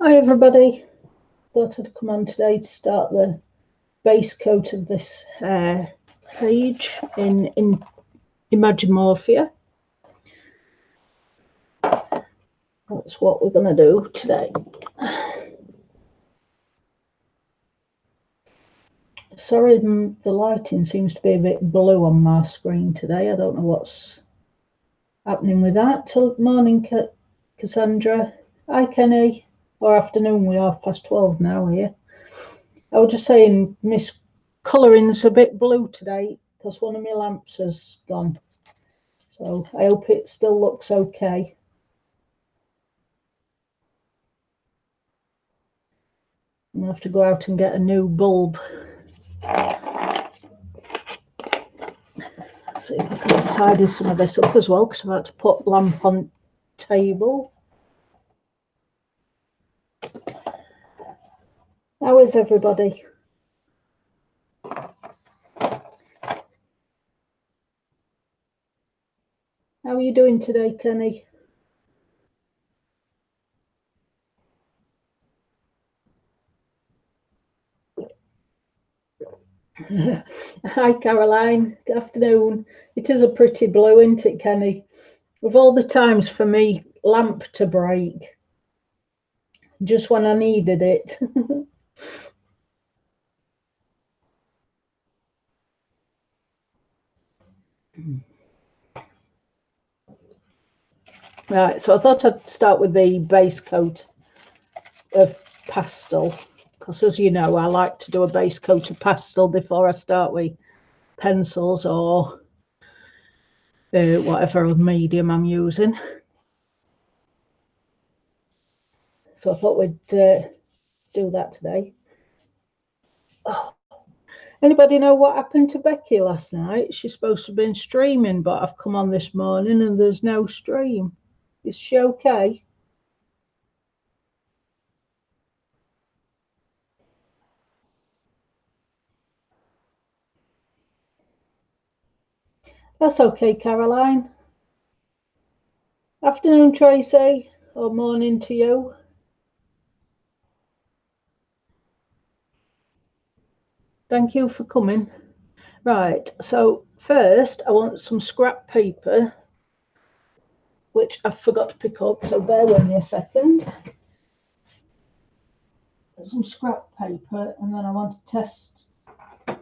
Hi everybody, thought I'd come on today to start the base coat of this page in Imagimorphia. That's what we're going to do today. Sorry, the lighting seems to be a bit blue on my screen today. I don't know what's happening with that. Till morning, Cassandra. Hi Kenny. Or afternoon, we're 12:30 now here. I was just saying, Miss Colouring's a bit blue today because one of my lamps has gone. So I hope it still looks okay. I'm going to have to go out and get a new bulb. Let's see if I can tidy some of this up as well, because I've had to put lamp on table. How is everybody? How are you doing today, Kenny? Hi, Caroline. Good afternoon. It is a pretty blue, isn't it, Kenny? Of all the times for me, lamp to break, just when I needed it. Right, so I thought I'd start with the base coat of pastel, because as you know, I like to do a base coat of pastel before I start with pencils or whatever medium I'm using. So I thought we'd do that today. Oh. Anybody know what happened to Becky last night? She's supposed to have been streaming, but I've come on this morning and there's no stream. Is she okay? That's okay, Caroline. Afternoon, Tracy, or morning to you. Thank you for coming. Right, so first I want some scrap paper, which I forgot to pick up, so bear with me a second. Some scrap paper, and then I want to test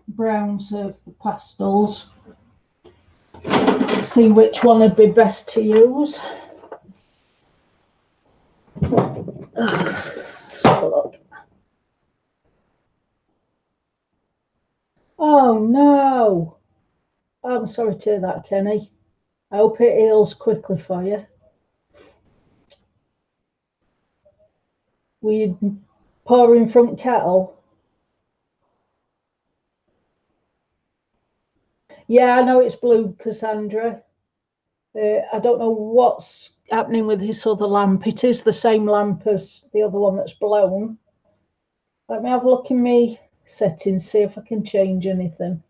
browns of the pastels, see which one would be best to use. Let's have a look. Oh no! I'm sorry to hear that, Kenny. I hope it heals quickly for you. Were you pouring from kettle? Yeah, I know it's blue, Cassandra. I don't know what's happening with this other lamp. It is the same lamp as the other one that's blown. Let me have a look in my settings, see if I can change anything.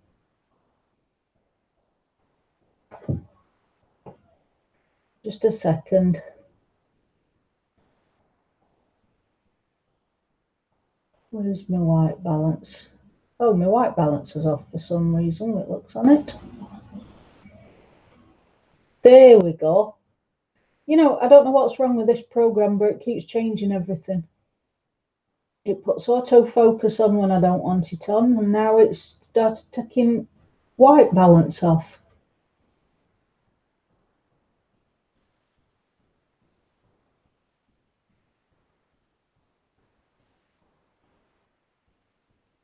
Just a second. Where's my white balance? Oh, my white balance is off for some reason. It looks on it. There we go. You know, I don't know what's wrong with this program, but it keeps changing everything. It puts autofocus on when I don't want it on, and now it's started taking white balance off.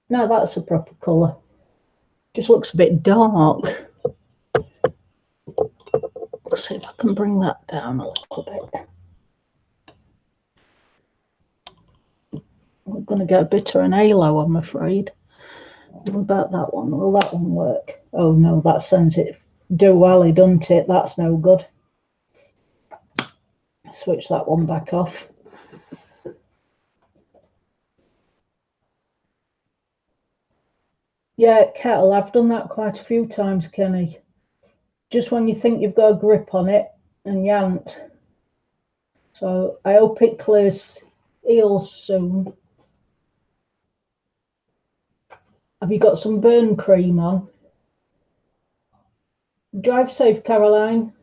Now that's a proper colour. Just looks a bit dark. Let's see if I can bring that down a little bit. We're going to get a bit of an halo, I'm afraid. What about that one? Will that one work? Oh no, that sends it do-wally, doesn't it? That's no good. Switch that one back off. Yeah, kettle, I've done that quite a few times, Kenny. Just when you think you've got a grip on it and you haven't. So I hope it clears eels soon. Have you got some burn cream on? Drive safe, Caroline,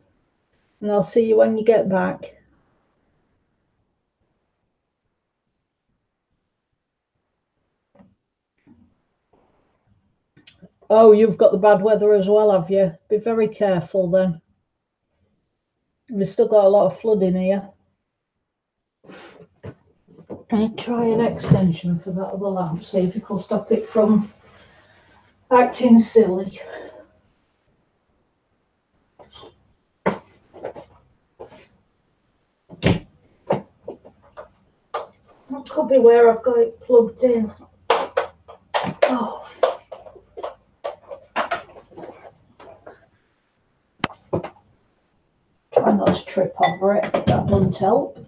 and I'll see you when you get back. Oh, you've got the bad weather as well, have you? Be very careful then. We've still got a lot of flooding here. I'll try an extension for that other lamp, see if it will stop it from acting silly. That could be where I've got it plugged in. Oh. Try not to trip over it, that doesn't help.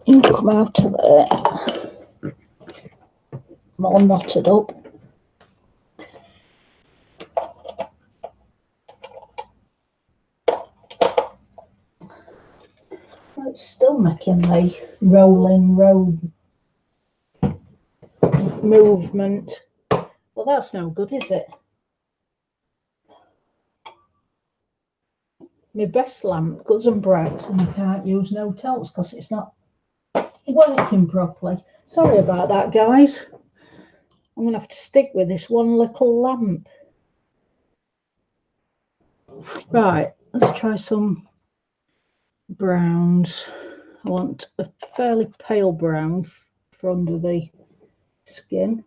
You come out of there. I'm all knotted up. It's still making the rolling road movement. Well, that's no good, is it? My best lamp goes and breaks and I can't use no else because it's not working properly. Sorry about that, guys. I'm going to have to stick with this one little lamp. Right, let's try some browns. I want a fairly pale brown for under the skin.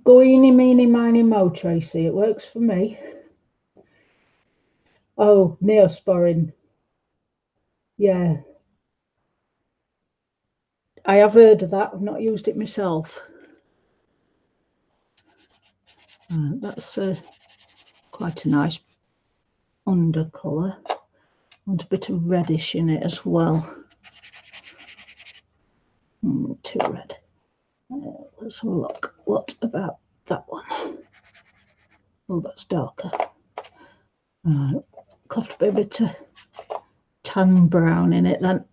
Go eeny, meeny, miny, mo, Tracy. It works for me. Oh, Neosporin. Yeah. I have heard of that. I've not used it myself. That's quite a nice undercolour. I want a bit of reddish in it as well. Too red. Let's have a look. What about that one? Oh, that's darker. I'll have to be a bit of tan brown in it then.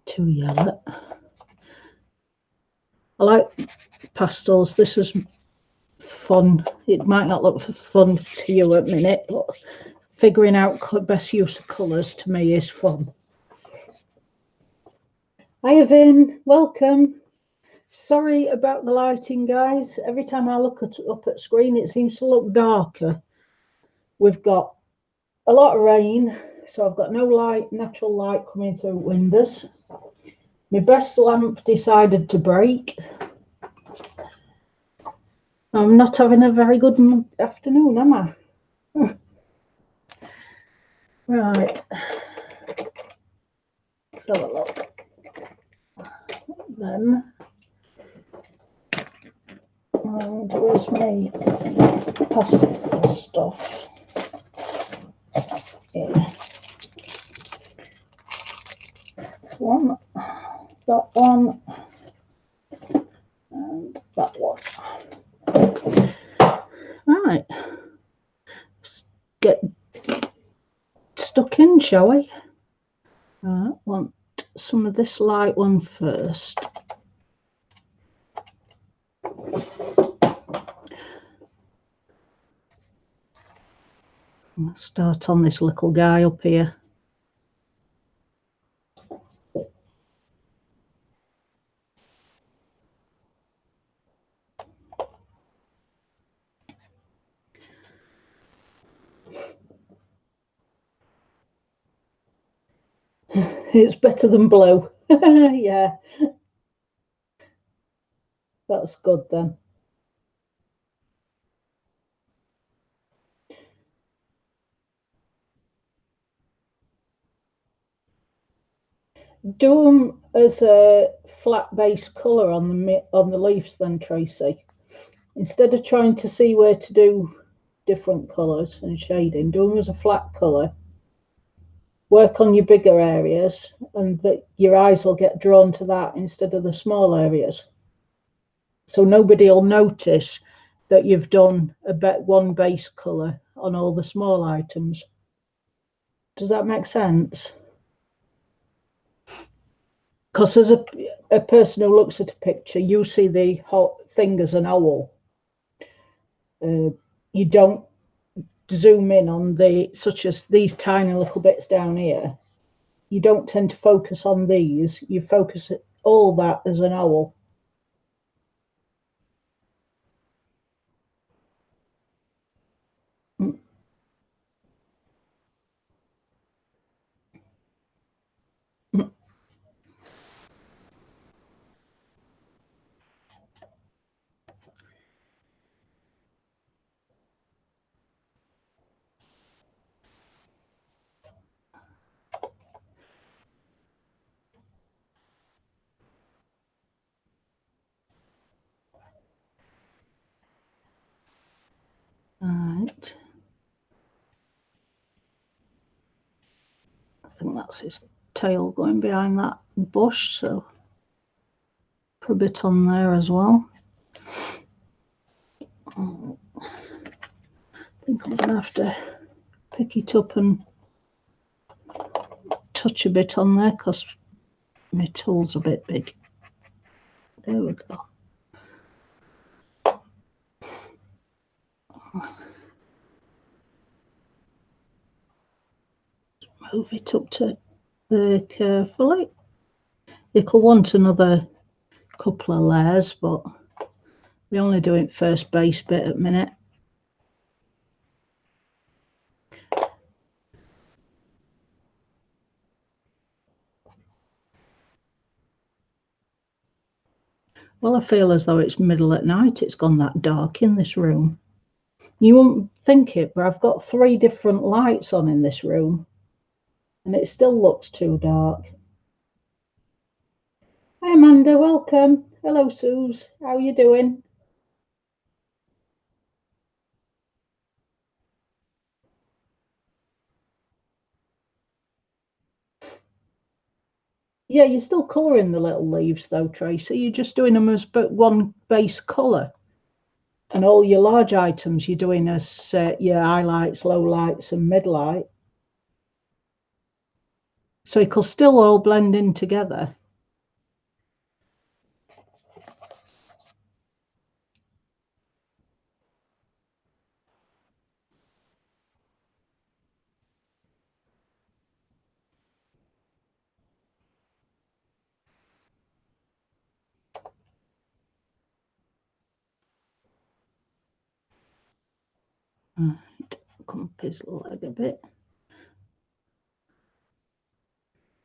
Too yellow. I like pastels. This is fun. It might not look fun to you at a minute, but figuring out best use of colours to me is fun. Hi, Vin. Welcome. Sorry about the lighting, guys. Every time I look up at screen, it seems to look darker. We've got a lot of rain, so I've got no light, natural light coming through windows. My best lamp decided to break. I'm not having a very good afternoon, am I? Right. Let's have a look. Then, and where's my pastel stuff? Yeah. This one, that one, and that one. Right. Let's get stuck in, shall we? I want some of this light one first. I'll start on this little guy up here. It's better than blue. Yeah. That's good then. Do them as a flat base colour on the leaves then, Tracy. Instead of trying to see where to do different colours and shading, do them as a flat colour. work on your bigger areas, and that your eyes will get drawn to that instead of the small areas. So nobody will notice that you've done one base colour on all the small items. Does that make sense? Because as a person who looks at a picture, you see the whole thing as an owl. You don't zoom in on such as these tiny little bits down here. You don't tend to focus on these. You focus all that as an owl. Right. I think that's his tail going behind that bush, so put a bit on there as well. I think I'm going to have to pick it up and touch a bit on there because my tool's a bit big. There we go. Move it up to there carefully. It'll want another couple of layers, but we're only doing first base bit at the minute. Well, I feel as though it's middle at night. It's gone that dark in this room. You won't think it, but I've got 3 different lights on in this room, and it still looks too dark. Hi, Amanda. Welcome. Hello, Suze. How are you doing? Yeah, you're still colouring the little leaves, though, Tracy. You're just doing them as but one base colour. And all your large items you're doing as your highlights, low lights, and mid light. So it'll still all blend in together. Right, come up his leg a bit.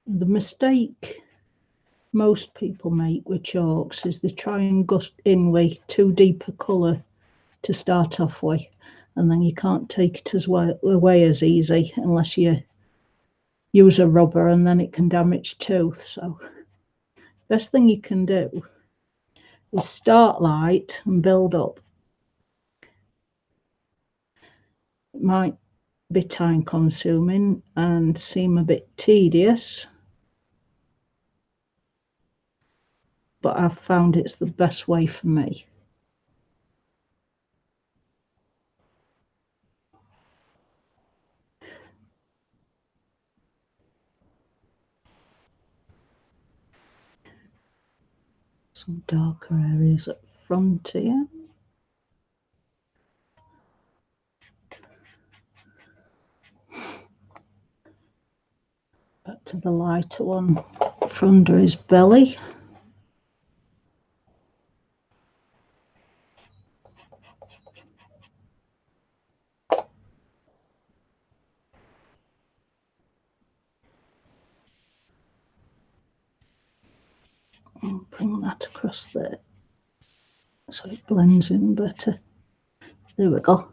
The mistake most people make with chalks is they try and go in with too deep a colour to start off with, and then you can't take it as away as easy unless you use a rubber, and then it can damage tooth. So best thing you can do is start light and build up. It might be time consuming and seem a bit tedious, but I've found it's the best way for me. Some darker areas up front here. Back to the lighter one for under his belly. And bring that across there so it blends in better. There we go.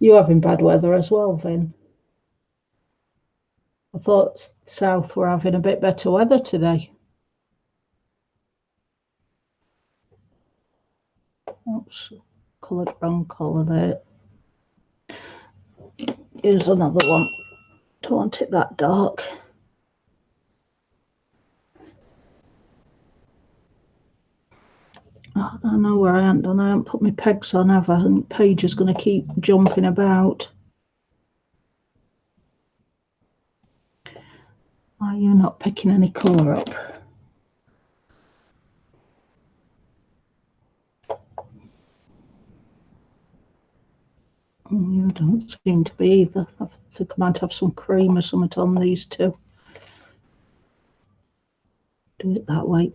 You having bad weather as well, Vin? I thought south were having a bit better weather today. Oops, coloured wrong colour there. Here's another one. Don't want it that dark. Oh, I know where I haven't done. I haven't put my pegs on, have I? And Paige is going to keep jumping about. Why are you not picking any colour up? You don't seem to be either. I think I might have some cream or something on these two. Do it that way.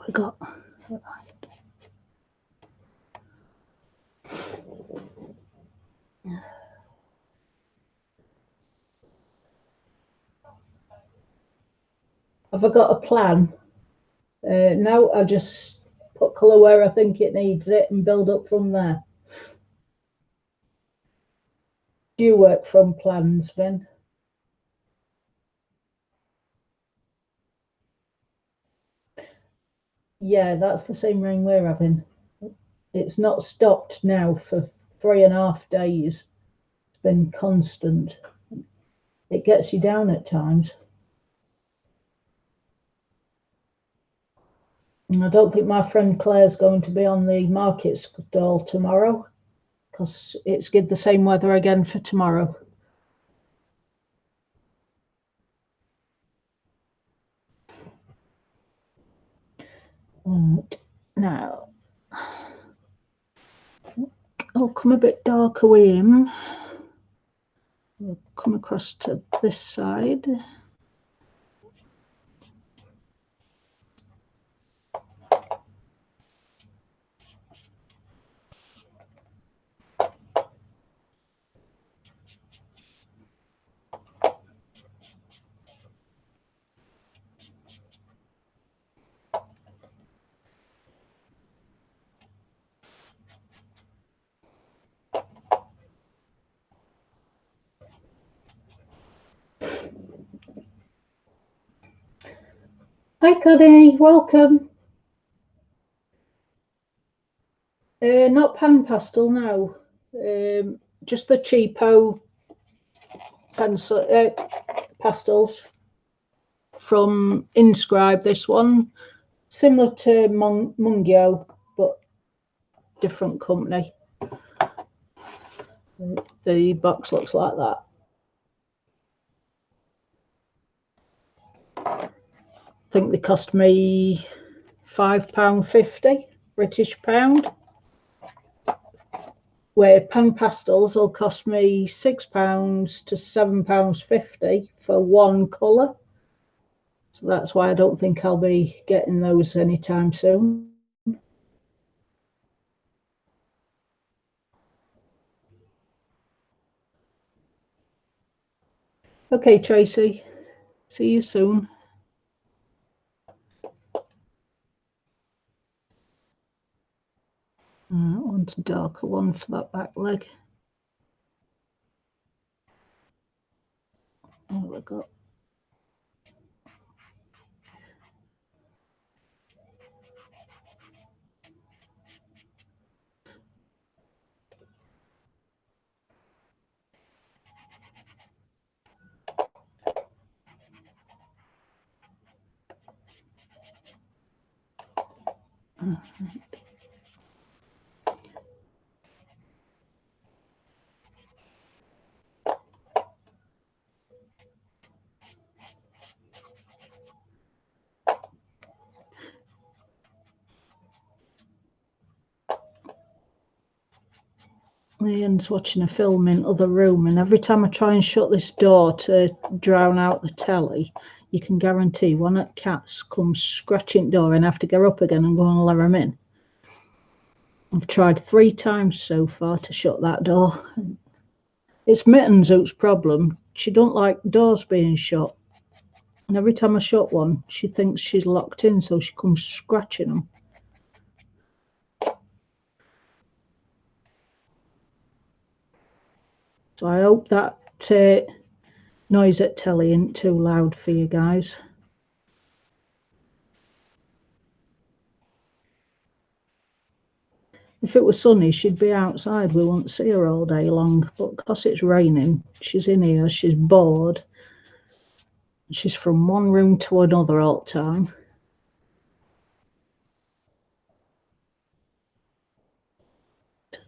We got. Have I got a plan? No, I just put colour where I think it needs it and build up from there. Do you work from plans, Vin? Yeah, that's the same rain we're having. It's not stopped now for 3.5 days. It's been constant. It gets you down at times. And I don't think my friend Claire's going to be on the market stall tomorrow because it's good the same weather again for tomorrow. Right. Now, I'll come a bit darker with him. We'll come across to this side. Hi, Connie, welcome. Not pan pastel, no. Just the cheapo pencil pastels from Inscribe. This one, similar to Mungio, but different company. The box looks like that. I think they cost me £5.50 British pound. Where pan pastels will cost me £6 to £7.50 for one colour. So that's why I don't think I'll be getting those anytime soon. Okay, Tracy. See you soon. I want a darker one for that back leg. There we go. Ian's watching a film in the other room, and every time I try and shut this door to drown out the telly, you can guarantee one of the cats comes scratching the door and I have to get up again and go and let them in. I've tried 3 times so far to shut that door. It's Mittens who's problem. She don't like doors being shut. And every time I shut one, she thinks she's locked in, so she comes scratching them. So I hope that noise at telly isn't too loud for you guys. If it was sunny, she'd be outside. We wouldn't see her all day long. But because it's raining, she's in here. She's bored. She's from one room to another all the time.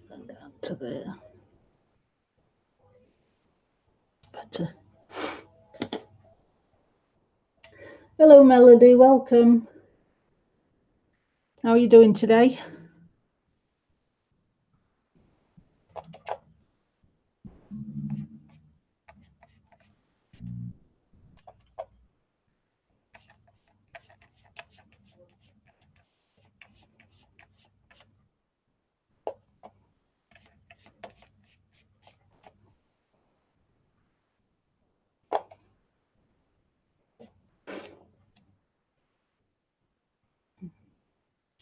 Down to there. Better. Hello, Melody. Welcome. How are you doing today?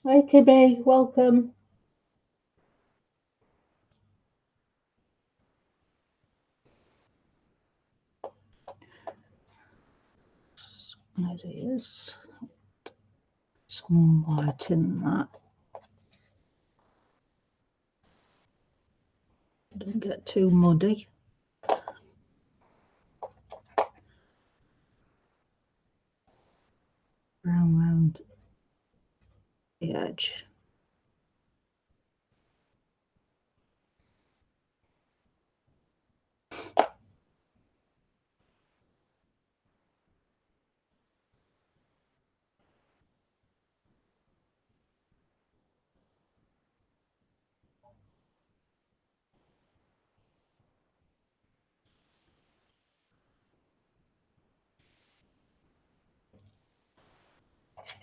Hi, Kibby. Welcome. There it is. Some white in that. Don't get too muddy. Brown round the edge.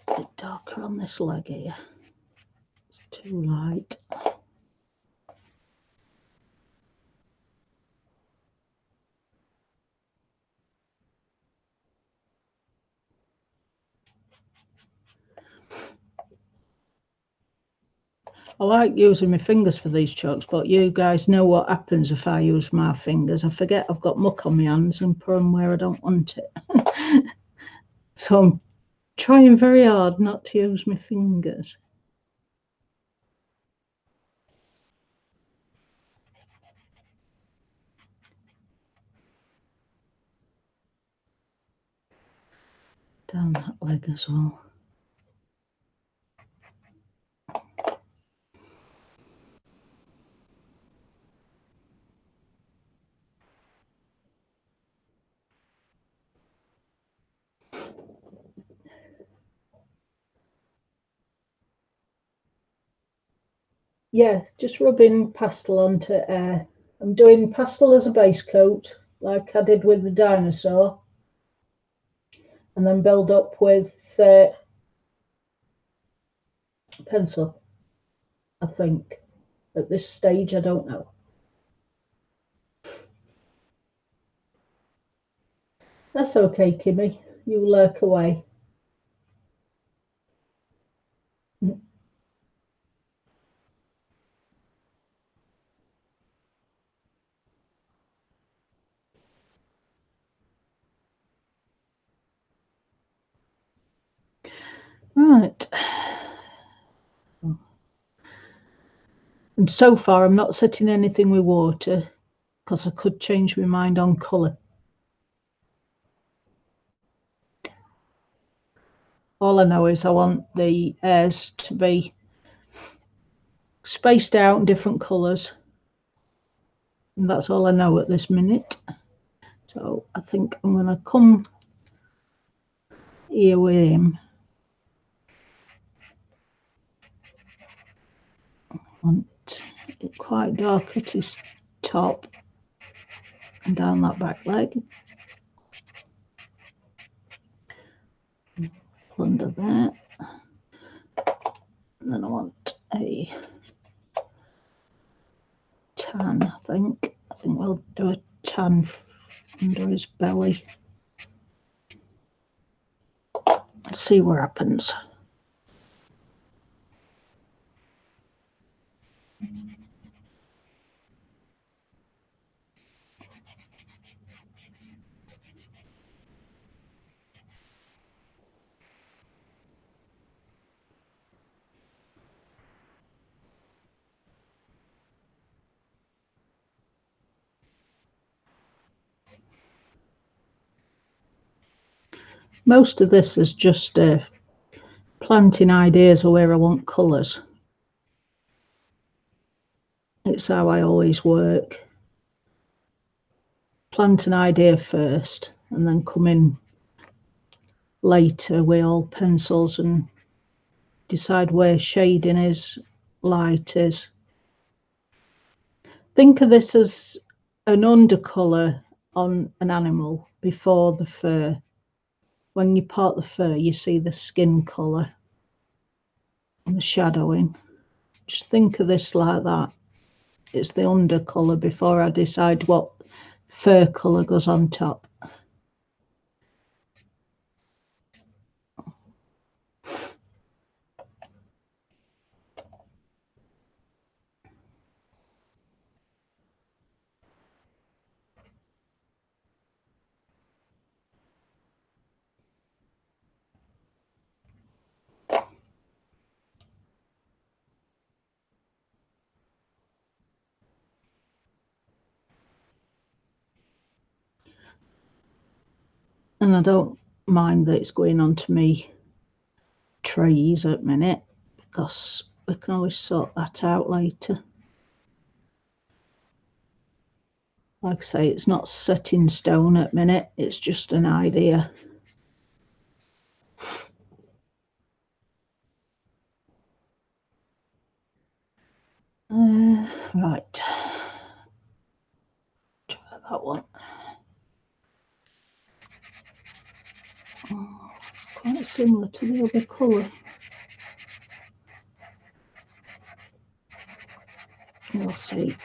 A bit darker on this leg here. It's too light. I like using my fingers for these chalks, but you guys know what happens if I use my fingers. I forget I've got muck on my hands and put them where I don't want it. So I'm trying very hard not to use my fingers. Down that leg as well. Yeah, just rubbing pastel onto air. I'm doing pastel as a base coat, like I did with the dinosaur, and then build up with pencil, I think. At this stage, I don't know. That's okay, Kimmy. You lurk away. Right. And so far, I'm not setting anything with water because I could change my mind on colour. All I know is I want the hairs to be spaced out in different colours. And that's all I know at this minute. So I think I'm going to come here with him. I want it quite dark at his top and down that back leg. Under there. And then I want a tan, I think. I think we'll do a tan under his belly. Let's see what happens. Most of this is just planting ideas of where I want colours. It's how I always work. Plant an idea first and then come in later with all pencils and decide where shading is, light is. Think of this as an undercolour on an animal before the fur. When you part the fur, you see the skin colour and the shadowing. Just think of this like that. It's the undercolour before I decide what fur colour goes on top. And I don't mind that it's going on to me trees at the minute, because we can always sort that out later. Like I say, it's not set in stone at the minute, it's just an idea. Right, try that one. Oh, it's quite similar to the other colour. We'll see.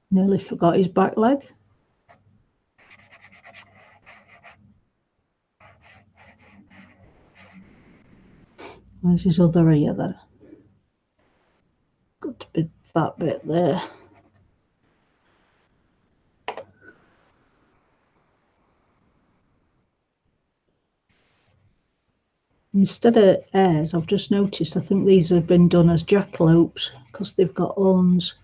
Nearly forgot his back leg. Where's his other ear then? Got to be that bit there. Instead of hares, I've just noticed, I think these have been done as jackalopes because they've got horns.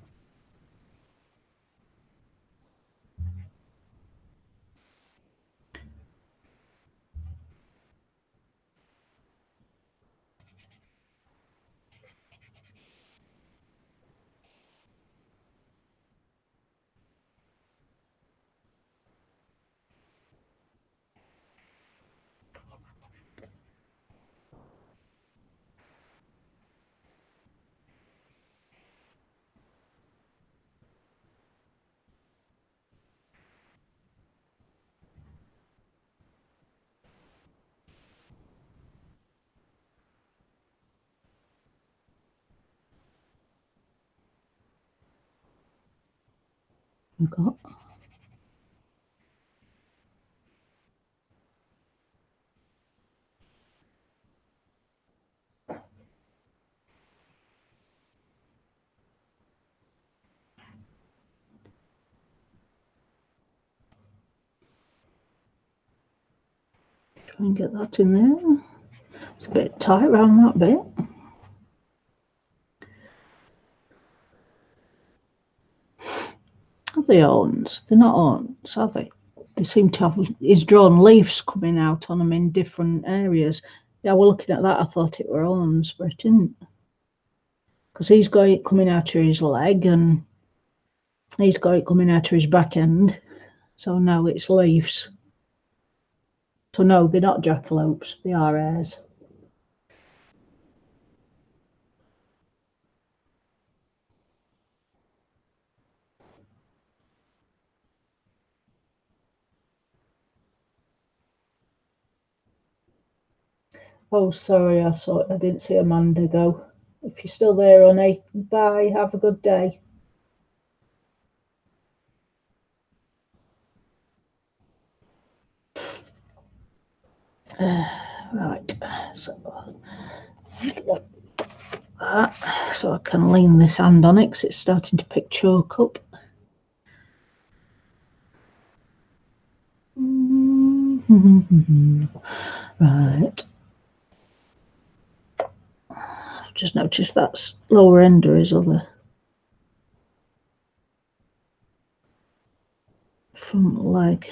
You've got. Try and get that in there. It's a bit tight around that bit. Are they horns? They're not horns, are they? They seem to have, he's drawn leaves coming out on them in different areas. Yeah, we're looking at that, I thought it were horns, but it didn't. because he's got it coming out of his leg and he's got it coming out of his back end. So now it's leaves. So no, they're not jackalopes, they are hares. Oh, sorry, I didn't see Amanda go. If you're still there, honey, bye, have a good day. Right, so that so I can lean this hand on it because it's starting to pick chalk up. Right. Just noticed that's lower end of his other front leg.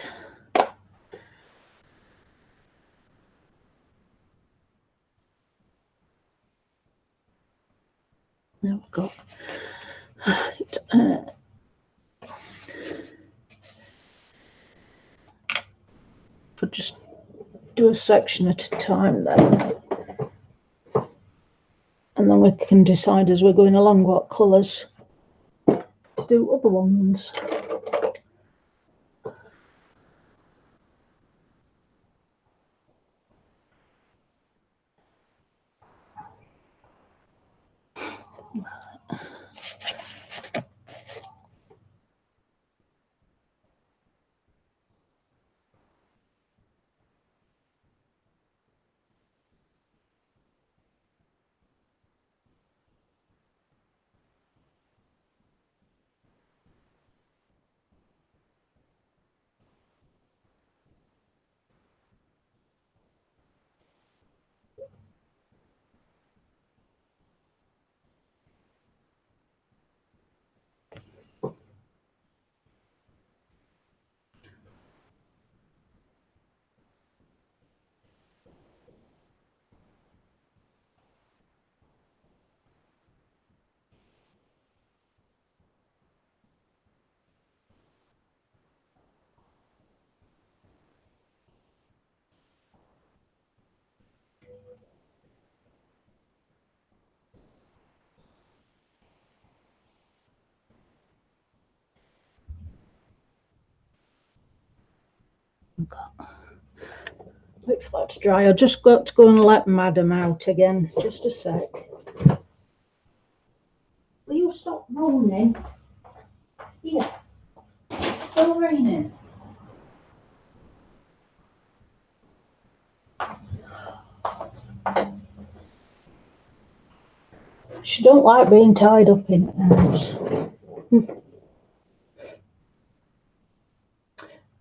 There we go. Right. But just do a section at a time then. And then we can decide as we're going along what colours to do other ones. Wait for that to dry. I just got to go and let Madam out again. Just a sec. Will you stop moaning? Yeah, it's still raining. She don't like being tied up in the house.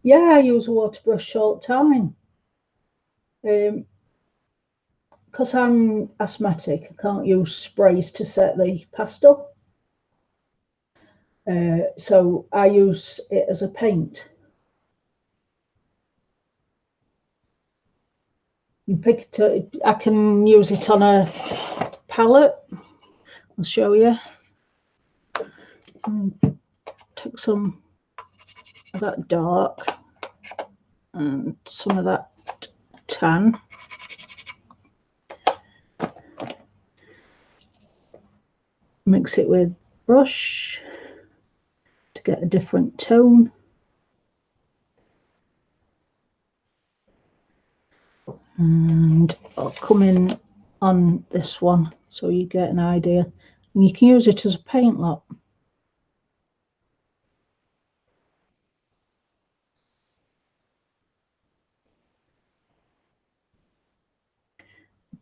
Yeah, I use a water brush all the time. Because I'm asthmatic, I can't use sprays to set the pastel. So I use it as a paint. You pick it, I can use it on a palette. I'll show you. Take some of that dark and some of that tan. Mix it with brush to get a different tone. And I'll come in on this one so you get an idea. And you can use it as a paint lot.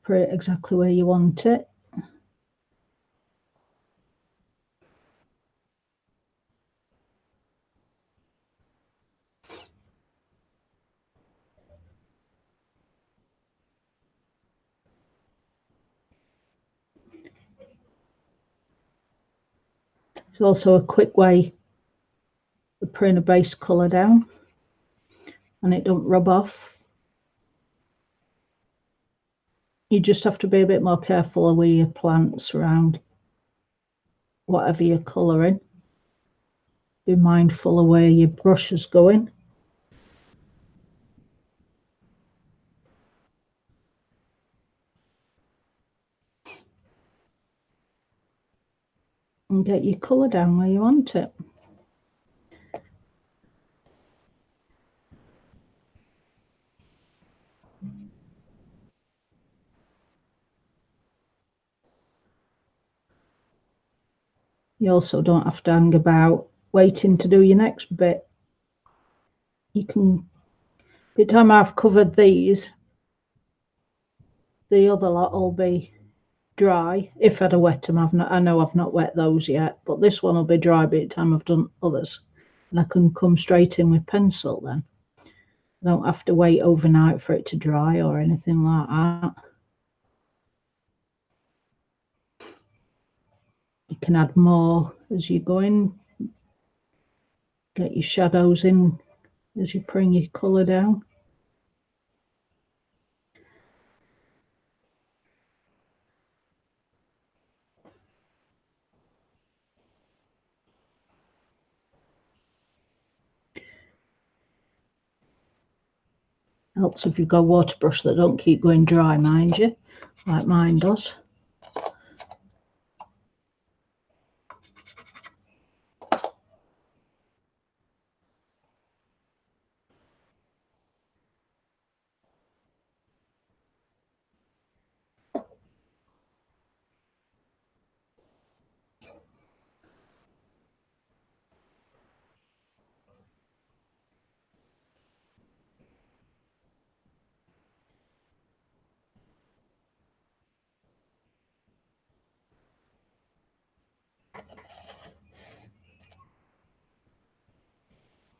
Put it exactly where you want it. It's also a quick way of putting a base colour down and it don't rub off. You just have to be a bit more careful with your plants around. whatever you're colouring. Be mindful of where your brush is going. And get your colour down where you want it. You also don't have to hang about waiting to do your next bit. You can, by the time I've covered these, the other lot will be dry. If I'd have wet them, I know I've not wet those yet, but this one will be dry by the time I've done others. And I can come straight in with pencil then. I don't have to wait overnight for it to dry or anything like that. You can add more as you go in. Get your shadows in as you bring your colour down. Helps if you've got a water brush that don't keep going dry, mind you, like mine does.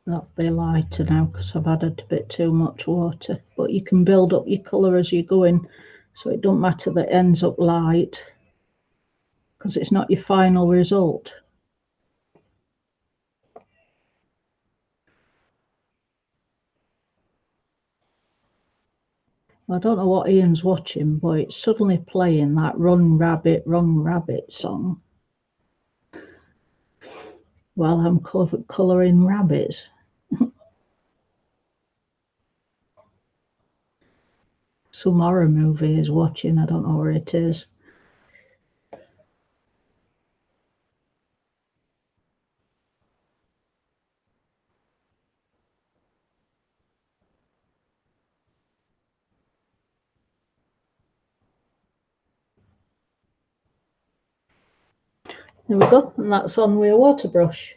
That'll be lighter now because I've added a bit too much water. But you can build up your colour as you go in, so it don't matter that it ends up light because it's not your final result. I don't know what Ian's watching, but it's suddenly playing that Run Rabbit song while I'm colouring rabbits. Some horror movie is watching, I don't know where it is. There we go, and that's on with a water brush.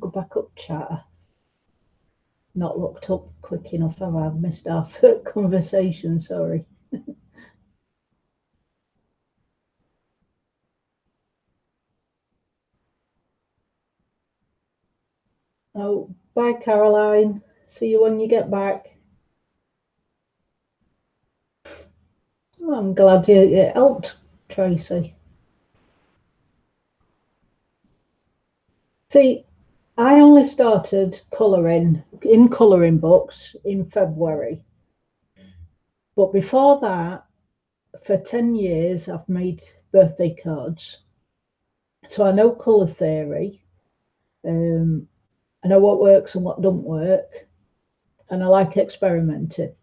Go back up, chat. Not looked up quick enough, have I? I've missed our conversation, sorry. Oh, bye, Caroline. See you when you get back. Oh, I'm glad you helped, Tracy. See, I only started colouring in colouring books in February. But before that, for 10 years, I've made birthday cards. So I know colour theory. I know what works and what don't work. And I like experimenting.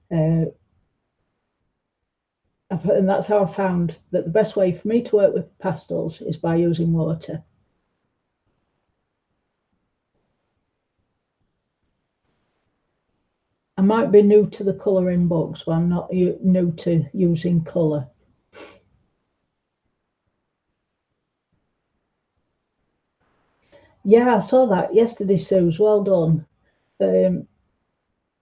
And that's how I found that the best way for me to work with pastels is by using water. I might be new to the colouring books, but I'm not new to using colour. Yeah, I saw that yesterday, Suze. Well done.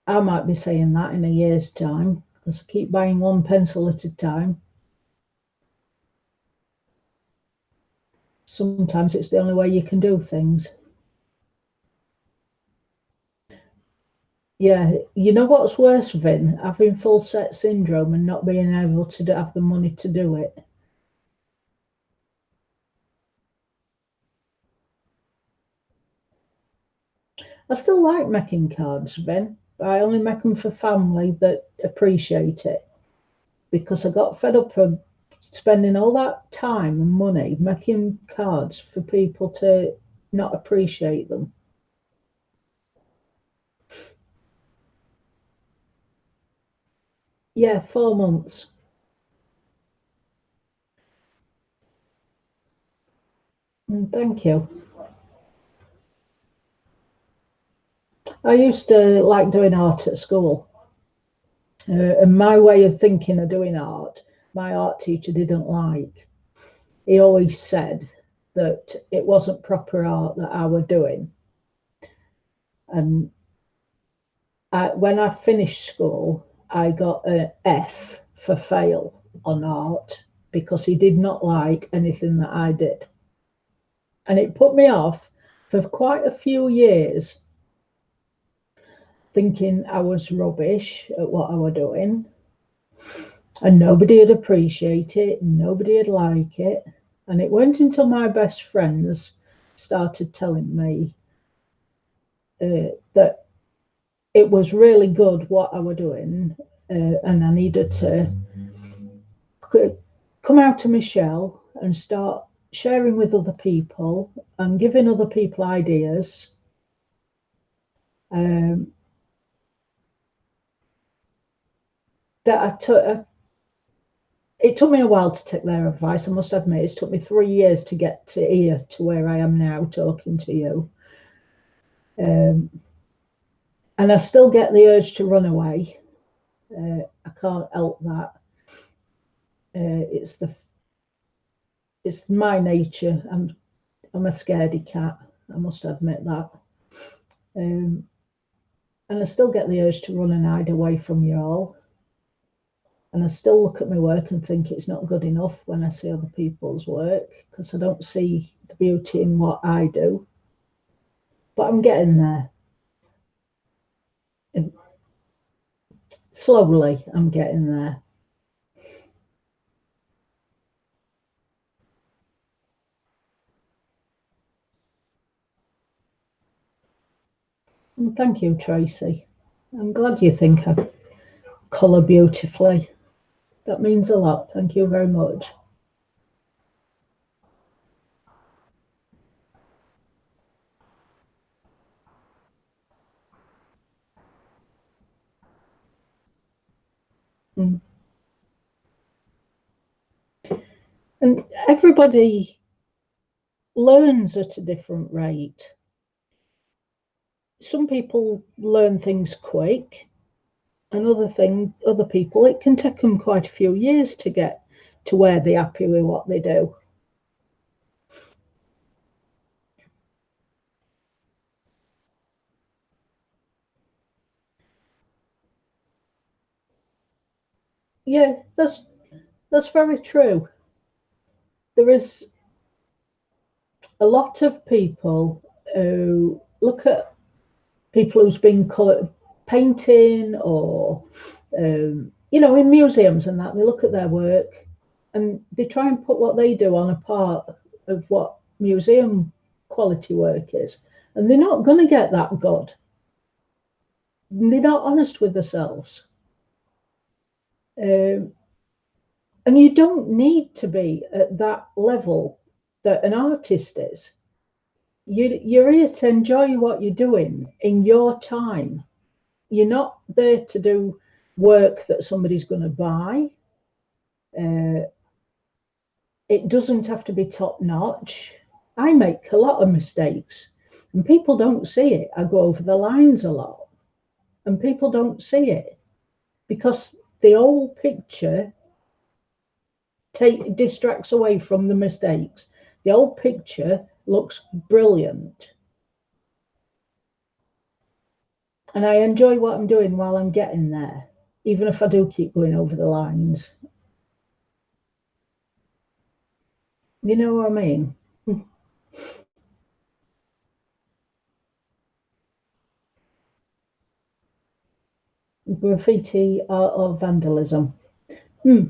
I might be saying that in a year's time because I keep buying one pencil at a time. Sometimes it's the only way you can do things. Yeah, you know what's worse, Vin? Having full set syndrome and not being able to have the money to do it. I still like making cards, Ben, but I only make them for family that appreciate it because I got fed up of spending all that time and money making cards for people to not appreciate them. Yeah, 4 months. Thank you. I used to like doing art at school. And my way of thinking of doing art, my art teacher didn't like. He always said that it wasn't proper art that I were doing. And when I finished school, I got an F for fail on art because he did not like anything that I did. And it put me off for quite a few years, thinking I was rubbish at what I was doing and nobody would appreciate it, nobody would like it. And it weren't until my best friends started telling me that it was really good what I was doing, and I needed to come out of my shell and start sharing with other people and giving other people ideas. Um, that I took. It took me a while to take their advice. I must admit, it's took me 3 years to get to here to where I am now, talking to you. Um, and I still get the urge to run away. I can't help that. It's my nature. I'm a scaredy cat. I must admit that. Um, and I still get the urge to run and hide away from you all. And I still look at my work and think it's not good enough when I see other people's work because I don't see the beauty in what I do. But I'm getting there. And slowly, I'm getting there. And thank you, Tracy. I'm glad you think I colour beautifully. That means a lot. Thank you very much. Mm. And everybody learns at a different rate. Some people learn things quick, and other people, it can take them quite a few years to get to where they're happy with what they do. Yeah, that's very true. There is a lot of people who look at people who's been colored painting or in museums and that they look at their work and they try and put what they do on a part of what museum quality work is, and they're not going to get that good. They're not honest with themselves. um, and you don't need to be at that level that an artist is. You're here to enjoy what you're doing in your time. You're not there to do work that somebody's going to buy. Uh, it doesn't have to be top notch. I make a lot of mistakes and people don't see it. I go over the lines a lot and people don't see it because the whole picture distracts away from the mistakes. The whole picture looks brilliant. And I enjoy what I'm doing while I'm getting there, even if I do keep going over the lines. You know what I mean? Graffiti art or vandalism. Hmm.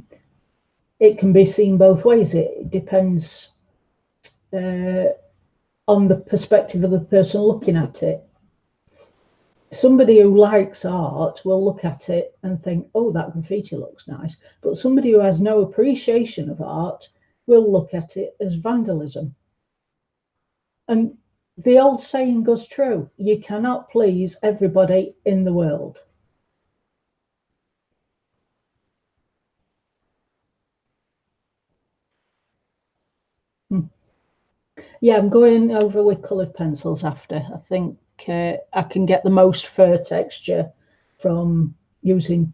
It can be seen both ways. It depends uh, on the perspective of the person looking at it. somebody who likes art will look at it and think, oh, that graffiti looks nice. But somebody who has no appreciation of art will look at it as vandalism. And the old saying goes true, you cannot please everybody in the world. Hmm. Yeah, I'm going over with coloured pencils after. I think I can get the most fur texture from using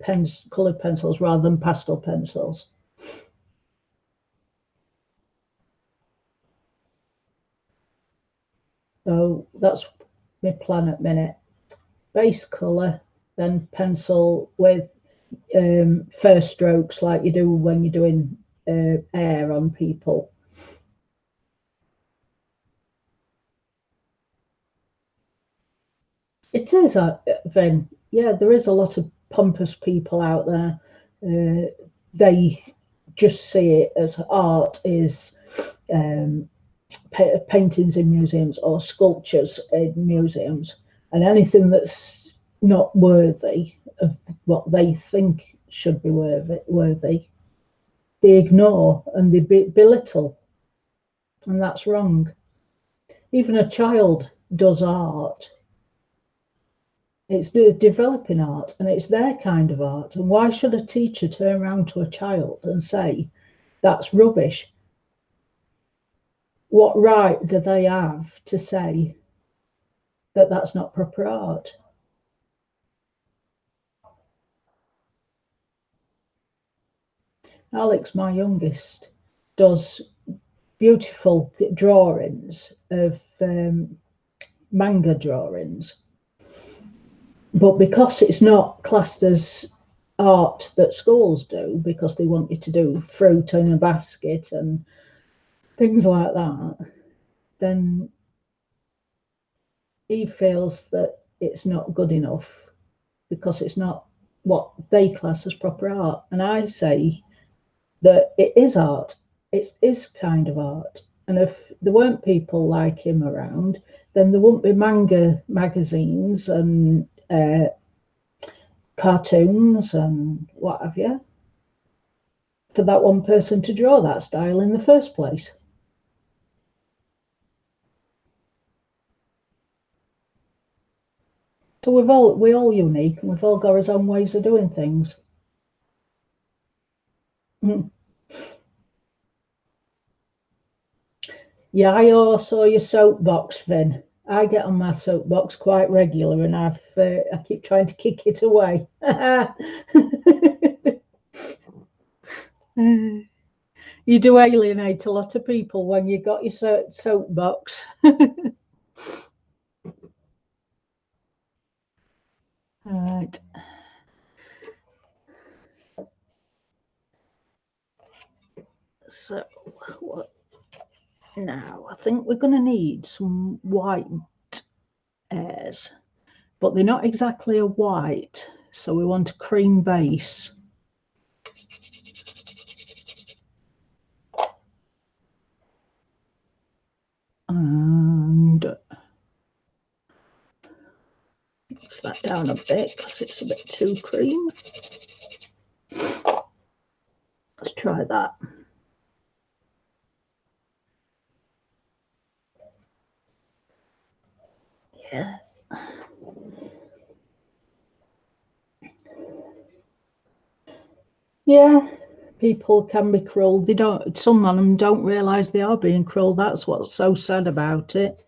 coloured pencils rather than pastel pencils. So that's my plan at minute. Base colour, then pencil with fur strokes like you do when you're doing air on people. It is, Vin. Yeah, there is a lot of pompous people out there. They just see it as art is um, paintings in museums or sculptures in museums, and anything that's not worthy of what they think should be worthy, they ignore and they belittle, and that's wrong. Even a child does art. It's the developing art and it's their kind of art. And why should a teacher turn around to a child and say, that's rubbish? What right do they have to say that that's not proper art? Alex, my youngest, does beautiful drawings of manga drawings. But because it's not classed as art that schools do, because they want you to do fruit in a basket and things like that, then he feels that it's not good enough because it's not what they class as proper art. And I say that it is art. It is kind of art. And if there weren't people like him around, then there wouldn't be manga magazines and cartoons and what have you for that one person to draw that style in the first place. So we're all unique and we've all got our own ways of doing things. Mm. Yeah, I also your soapbox, Vin. I get on my soapbox quite regular, and I keep trying to kick it away. You do alienate a lot of people when you got your soapbox. All right. So what now? I think we're going to need some white hairs, but they're not exactly a white. So we want a cream base. And mix that down a bit because it's a bit too cream. Let's try that. Yeah. Yeah. People can be cruel. They don't. Some of them don't realise they are being cruel. That's what's so sad about it.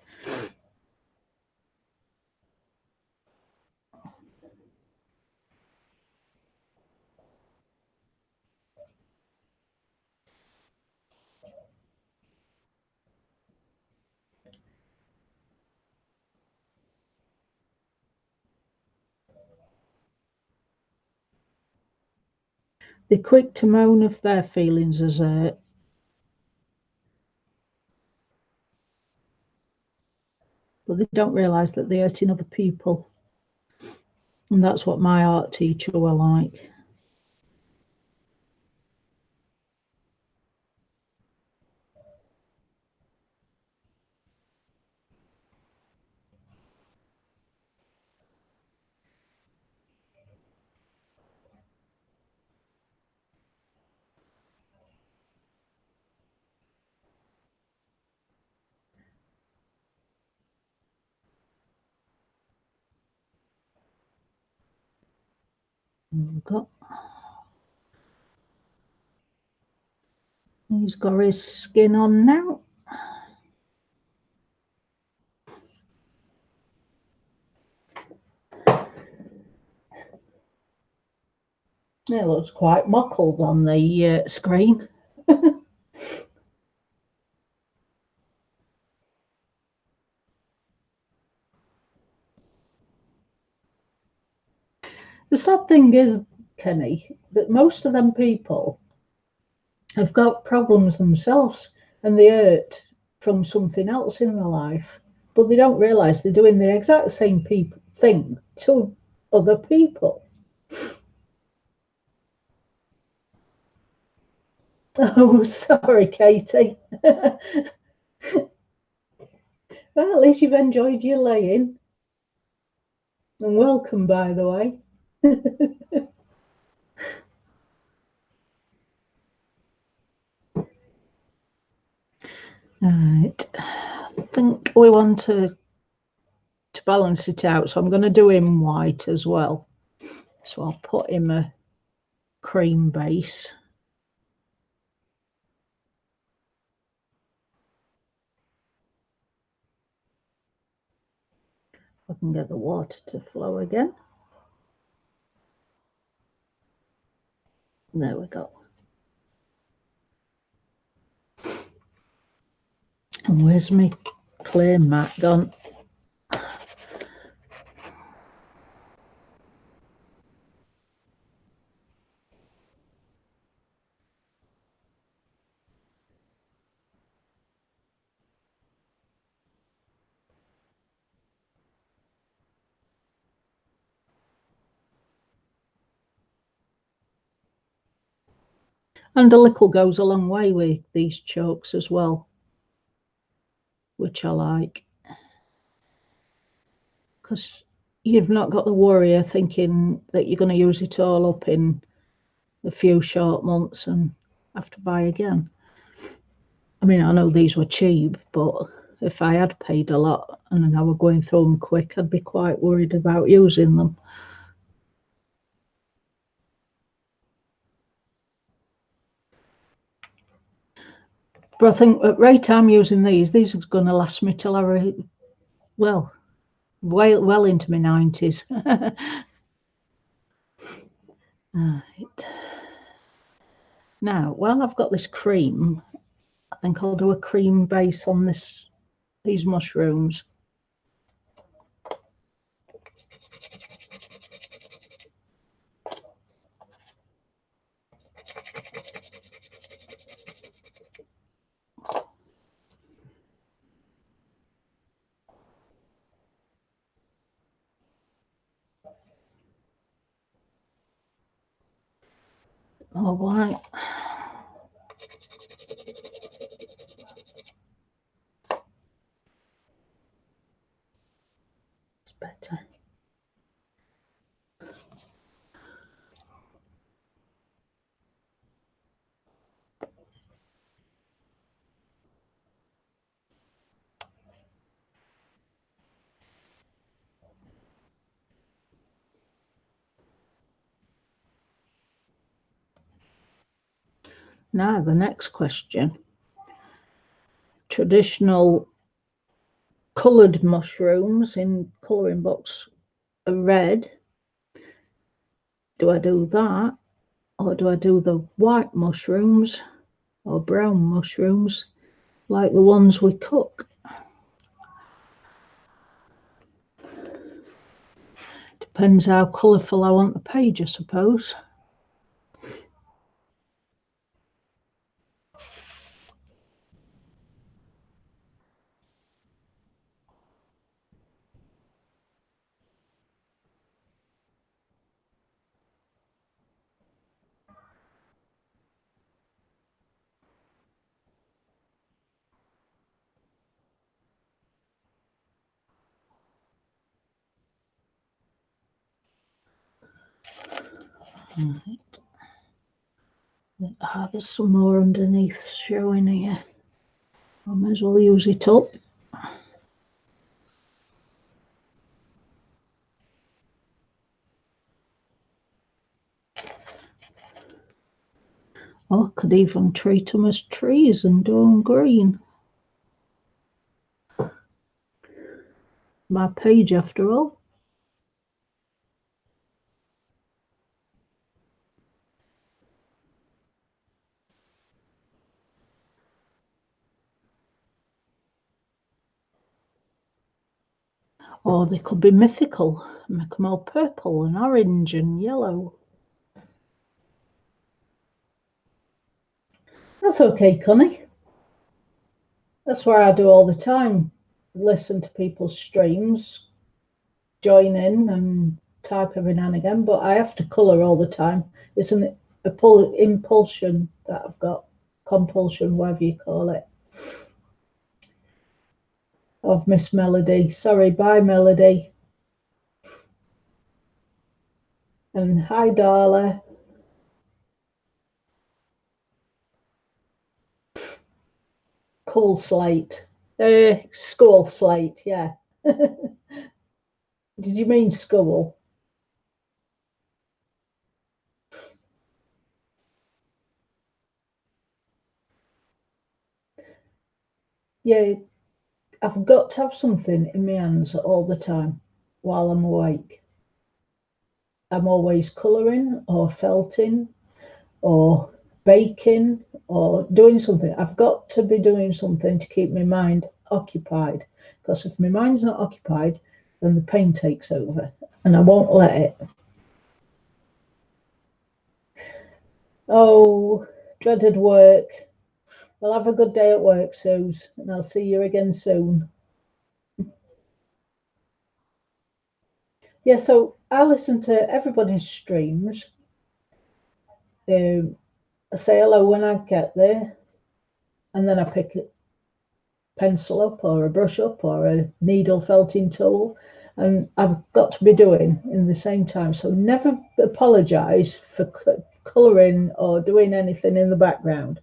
They're quick to moan of their feelings as but they don't realise that they're hurting other people. And that's what my art teacher were like. We've got, he's got his skin on now. It looks quite mottled on the screen. The sad thing is, Kenny, that most of them people have got problems themselves and they hurt from something else in their life, but they don't realise they're doing the exact same thing to other people. Oh, sorry, Katie. Well, at least you've enjoyed your laying. And welcome, by the way. Right. I think we want to balance it out, so I'm going to do him white as well. So I'll put him a cream base. I can get the water to flow again. There we go. And where's my clear mat gone? And a little goes a long way with these chokes as well, which I like. Because you've not got the worry of thinking that you're going to use it all up in a few short months and have to buy again. I mean, I know these were cheap, but if I had paid a lot and I were going through them quick, I'd be quite worried about using them. But I think at rate I'm using these are going to last me till well into my 90s. Right. Now, while I've got this cream, I think I'll do a cream base on these mushrooms. All right. It's better. Now, the next question. Traditional coloured mushrooms in colouring books are red. Do I do that? Or do I do the white mushrooms or brown mushrooms like the ones we cook? Depends how colourful I want the page, I suppose. Right. There's some more underneath showing here. I may as well use it up. Oh, I could even treat them as trees and do them green. My page, after all. Or they could be mythical, make them all purple and orange and yellow. That's okay, Connie. That's where I do all the time. Listen to people's streams, join in and type every now and again, but I have to colour all the time. It's an impulsion that I've got, compulsion, whatever you call it, of Miss Melody. Sorry, bye, Melody. And hi, Darla. Cool slate. School slate, yeah. Did you mean school? Yeah, I've got to have something in my hands all the time while I'm awake. I'm always colouring or felting or baking or doing something. I've got to be doing something to keep my mind occupied, because if my mind's not occupied, then the pain takes over and I won't let it. Oh, dreaded work. Well, have a good day at work, Suze, and I'll see you again soon. Yeah, so I listen to everybody's streams. I say hello when I get there, and then I pick a pencil up or a brush up or a needle felting tool, and I've got to be doing in the same time. So never apologise for colouring or doing anything in the background.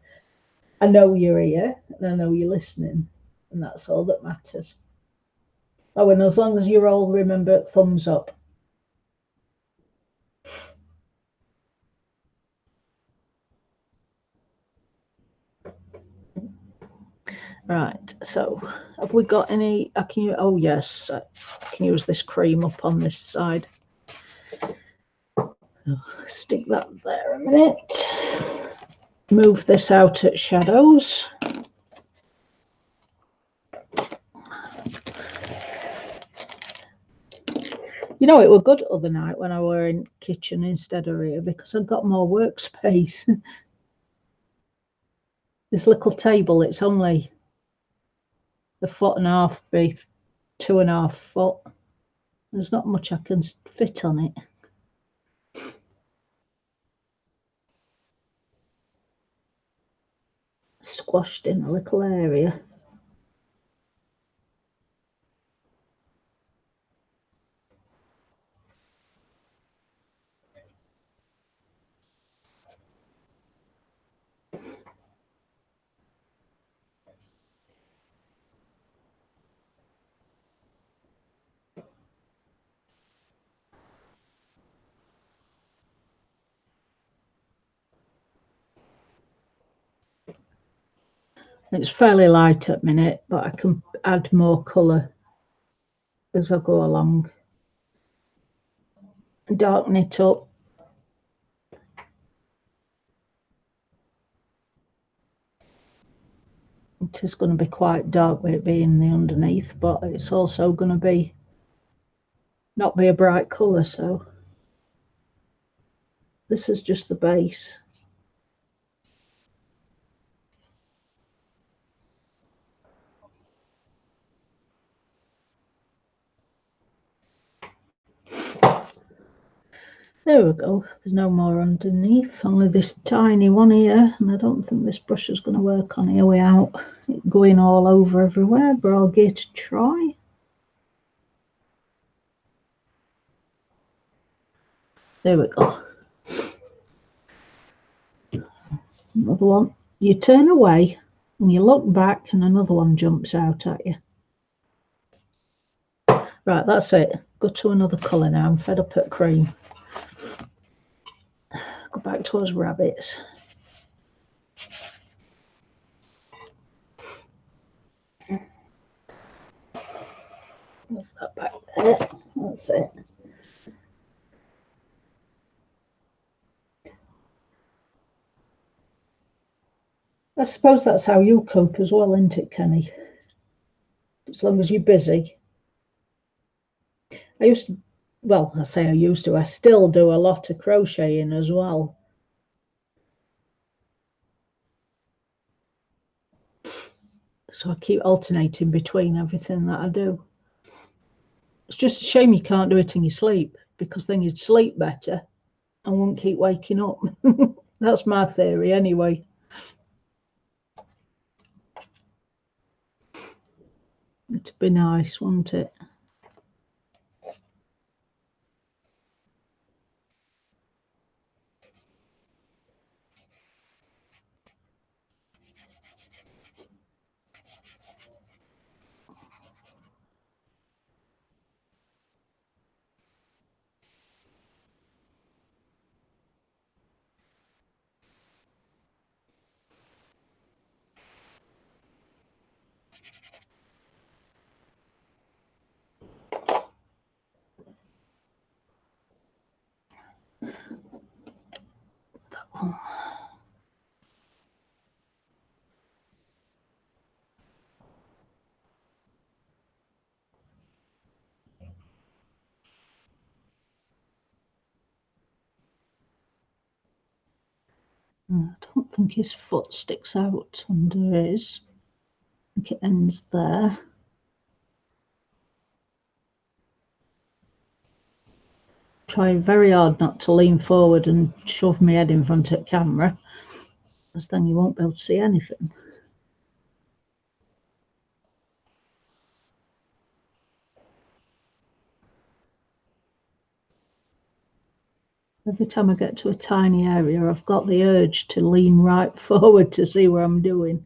I know you're here and I know you're listening, and that's all that matters. Oh, and as long as you all remember thumbs up. Right, so have we got any? I can. Oh yes, I can use this cream up on this side. Stick that there a minute. Move this out at shadows. You know, it were good other night when I were in kitchen instead of here, because I got more workspace. This little table, it's only a foot and a half by 2.5 foot. There's not much I can fit on it. Squashed in a little area. It's fairly light at the minute, but I can add more colour as I go along. Darken it up. It is going to be quite dark with it being the underneath, but it's also going to be not be a bright colour, so this is just the base. There we go. There's no more underneath, only this tiny one here, and I don't think this brush is going to work on here without it going all over everywhere, but I'll give it a try. There we go. Another one. You turn away and you look back and another one jumps out at you. Right, that's it. Go to another colour now. I'm fed up at cream. Go back to those rabbits. that back there. That's it. I suppose that's how you cope as well, isn't it, Kenny? As long as you're busy. I used to, well, I say I used to, I still do a lot of crocheting as well. So I keep alternating between everything that I do. It's just a shame you can't do it in your sleep, because then you'd sleep better and wouldn't keep waking up. That's my theory anyway. It'd be nice, wouldn't it? That one. I don't think his foot sticks out under his. I think it ends there. Try very hard not to lean forward and shove my head in front of the camera, because then you won't be able to see anything. Every time I get to a tiny area, I've got the urge to lean right forward to see what I'm doing.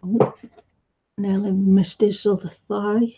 Oh, nearly missed his other thigh.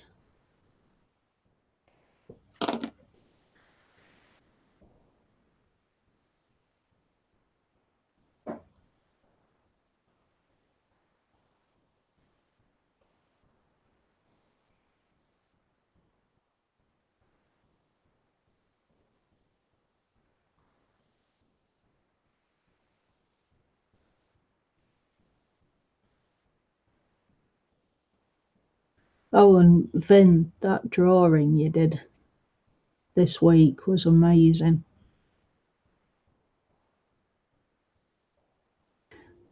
Oh, and Vin, that drawing you did this week was amazing.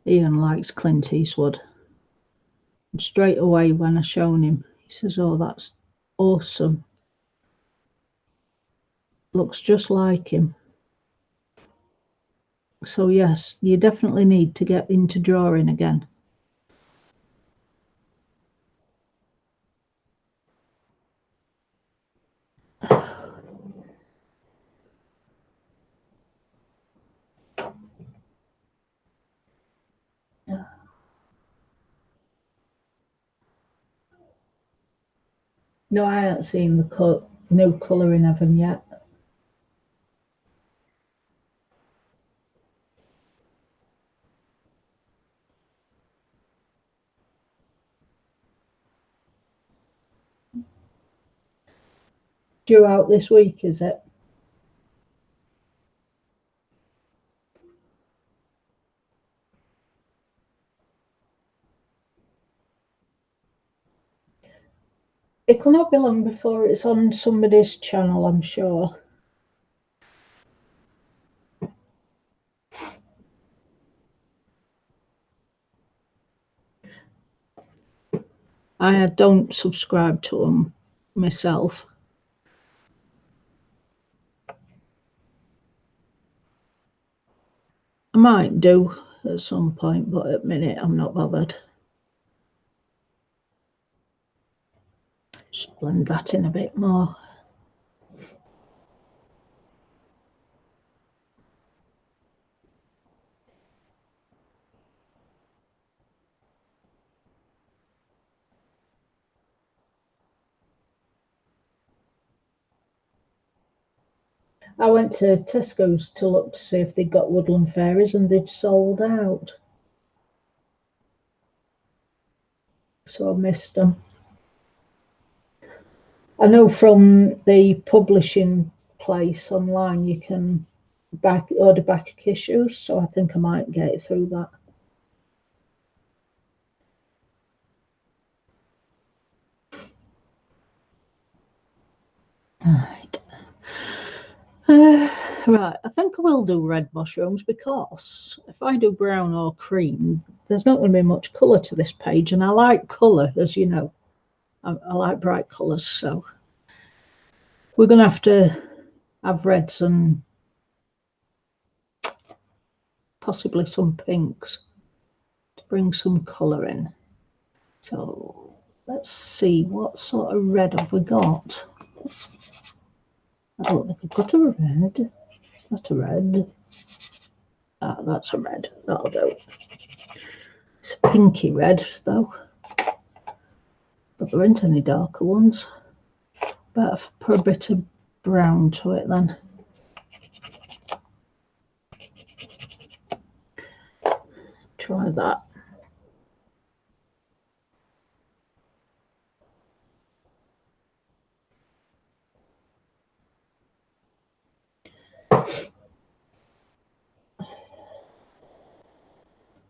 Ian likes Clint Eastwood. And straight away when I shown him, he says, "Oh, that's awesome. Looks just like him." So yes, you definitely need to get into drawing again. No, I haven't seen the new colouring of them yet. Due out this week, is it? It will not be long before it's on somebody's channel, I'm sure. I don't subscribe to them myself. I might do at some point, but at the minute I'm not bothered. Just blend that in a bit more. I went to Tesco's to look to see if they'd got woodland fairies, and they'd sold out. So I missed them. I know from the publishing place online you can order back issues, so I think I might get it through that. Right. Right, I think I will do red mushrooms, because if I do brown or cream, there's not going to be much colour to this page, and I like colour, as you know. I like bright colours, so we're going to have reds and possibly some pinks to bring some colour in. So let's see, what sort of red have we got? I don't think I've got a red. Is that a red? Ah, that's a red. That'll do. It's a pinky red, though. But there aren't any darker ones. Better put a bit of brown to it then. Try that.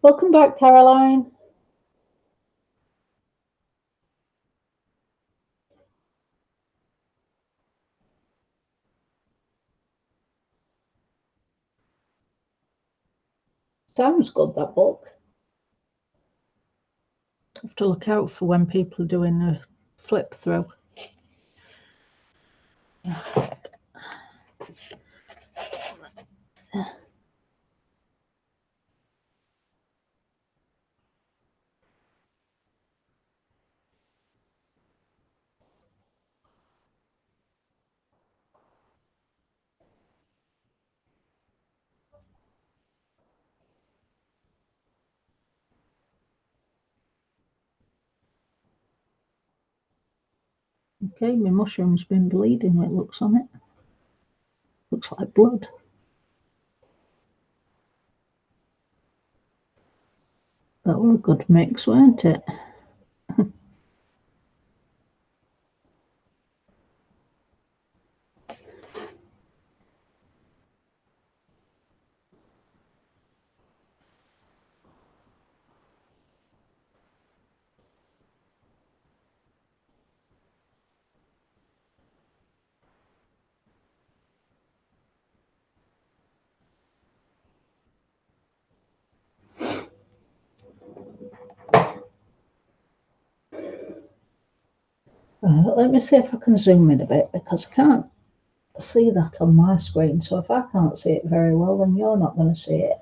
Welcome back, Caroline. Sounds good, that book. Have to look out for when people are doing a flip through. Okay, my mushroom's been bleeding, it looks on it. Looks like blood. That were a good mix, weren't it? Let me see if I can zoom in a bit, because I can't see that on my screen. So if I can't see it very well, then you're not going to see it.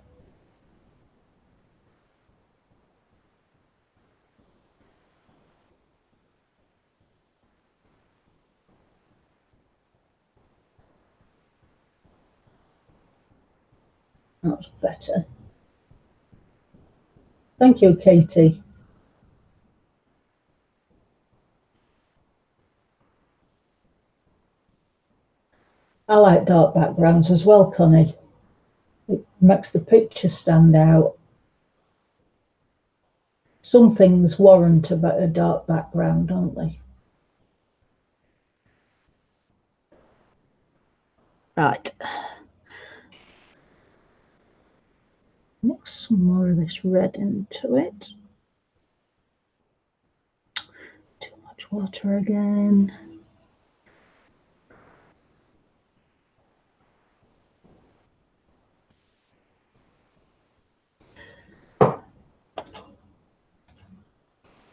That's better. Thank you, Katie. I like dark backgrounds as well, Connie. It makes the picture stand out. Some things warrant a dark background, don't they? Right. Mix some more of this red into it. Too much water again.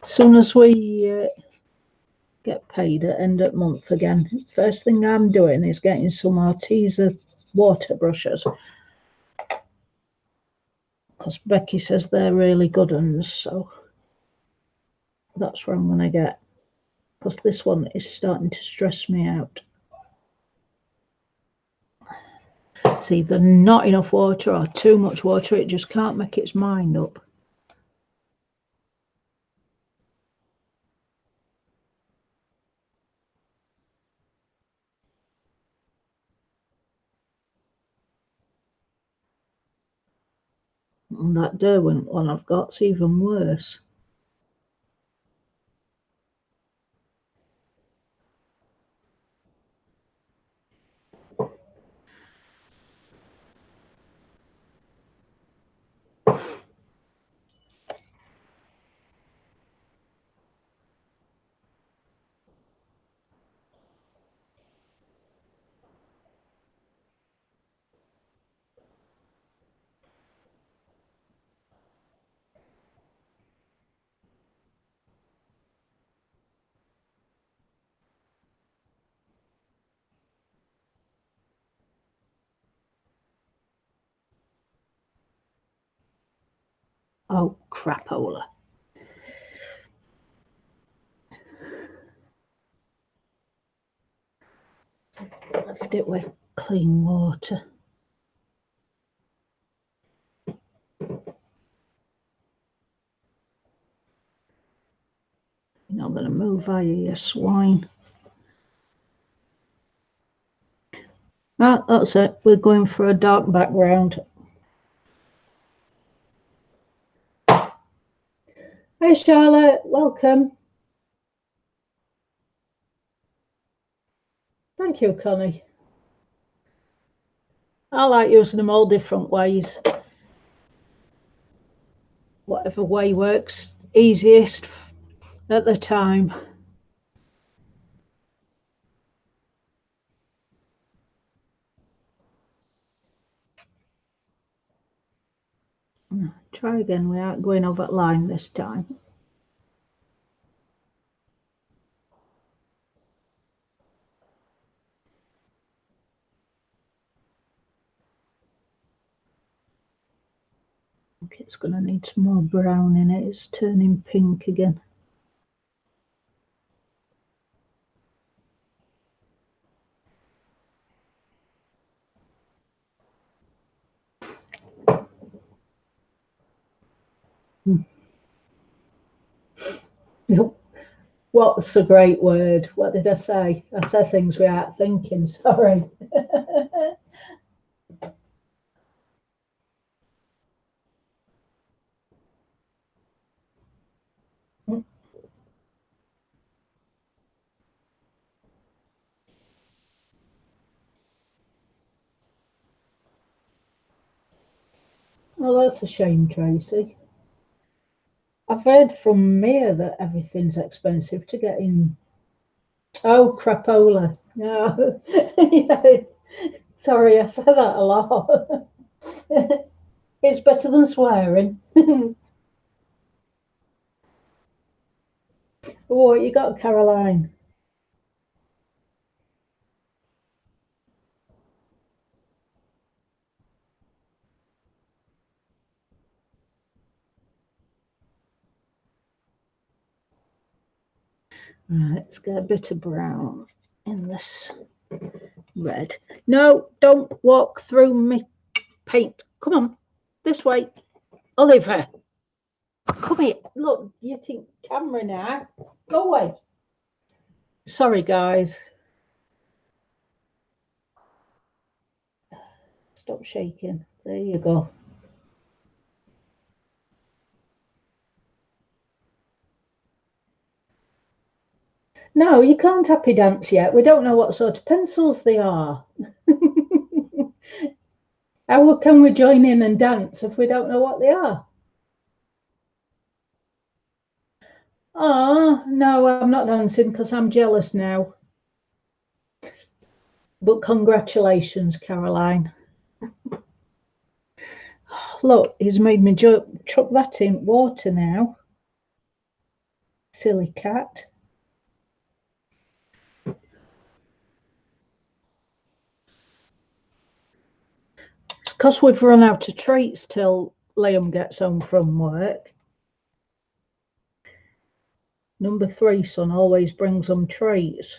As soon as we get paid at end of month again, first thing I'm doing is getting some Arteza water brushes, because Becky says they're really good ones, so that's what I'm going to get, because this one is starting to stress me out. It's either not enough water or too much water. It just can't make its mind up. And that Derwent one I've got's even worse. Oh, crapola. Left it with clean water. You're not going to move, are you, you swine? Ah, that's it. We're going for a dark background. Hey, Charlotte. Welcome. Thank you, Connie. I like using them all different ways. Whatever way works easiest at the time. Try again without going over the line this time. I think it's going to need some more brown in it. It's turning pink again. What's a great word? What did I say? I said things without thinking, sorry. Well, that's a shame, Tracy. I've heard from Mia that everything's expensive to get in. Oh, crapola. No. Yeah. Sorry, I said that a lot. It's better than swearing. What you got, Caroline? Right, let's get a bit of brown in this red. No, don't walk through me paint. Come on, this way. Oliver, come here. Look, you think camera now. Go away. Sorry, guys. Stop shaking. There you go. No, you can't happy dance yet. We don't know what sort of pencils they are. How can we join in and dance if we don't know what they are? Oh, no, I'm not dancing because I'm jealous now. But congratulations, Caroline. Look, he's made me chuck that in water now. Silly cat. Because we've run out of treats till Liam gets home from work. Number 3 son always brings them treats.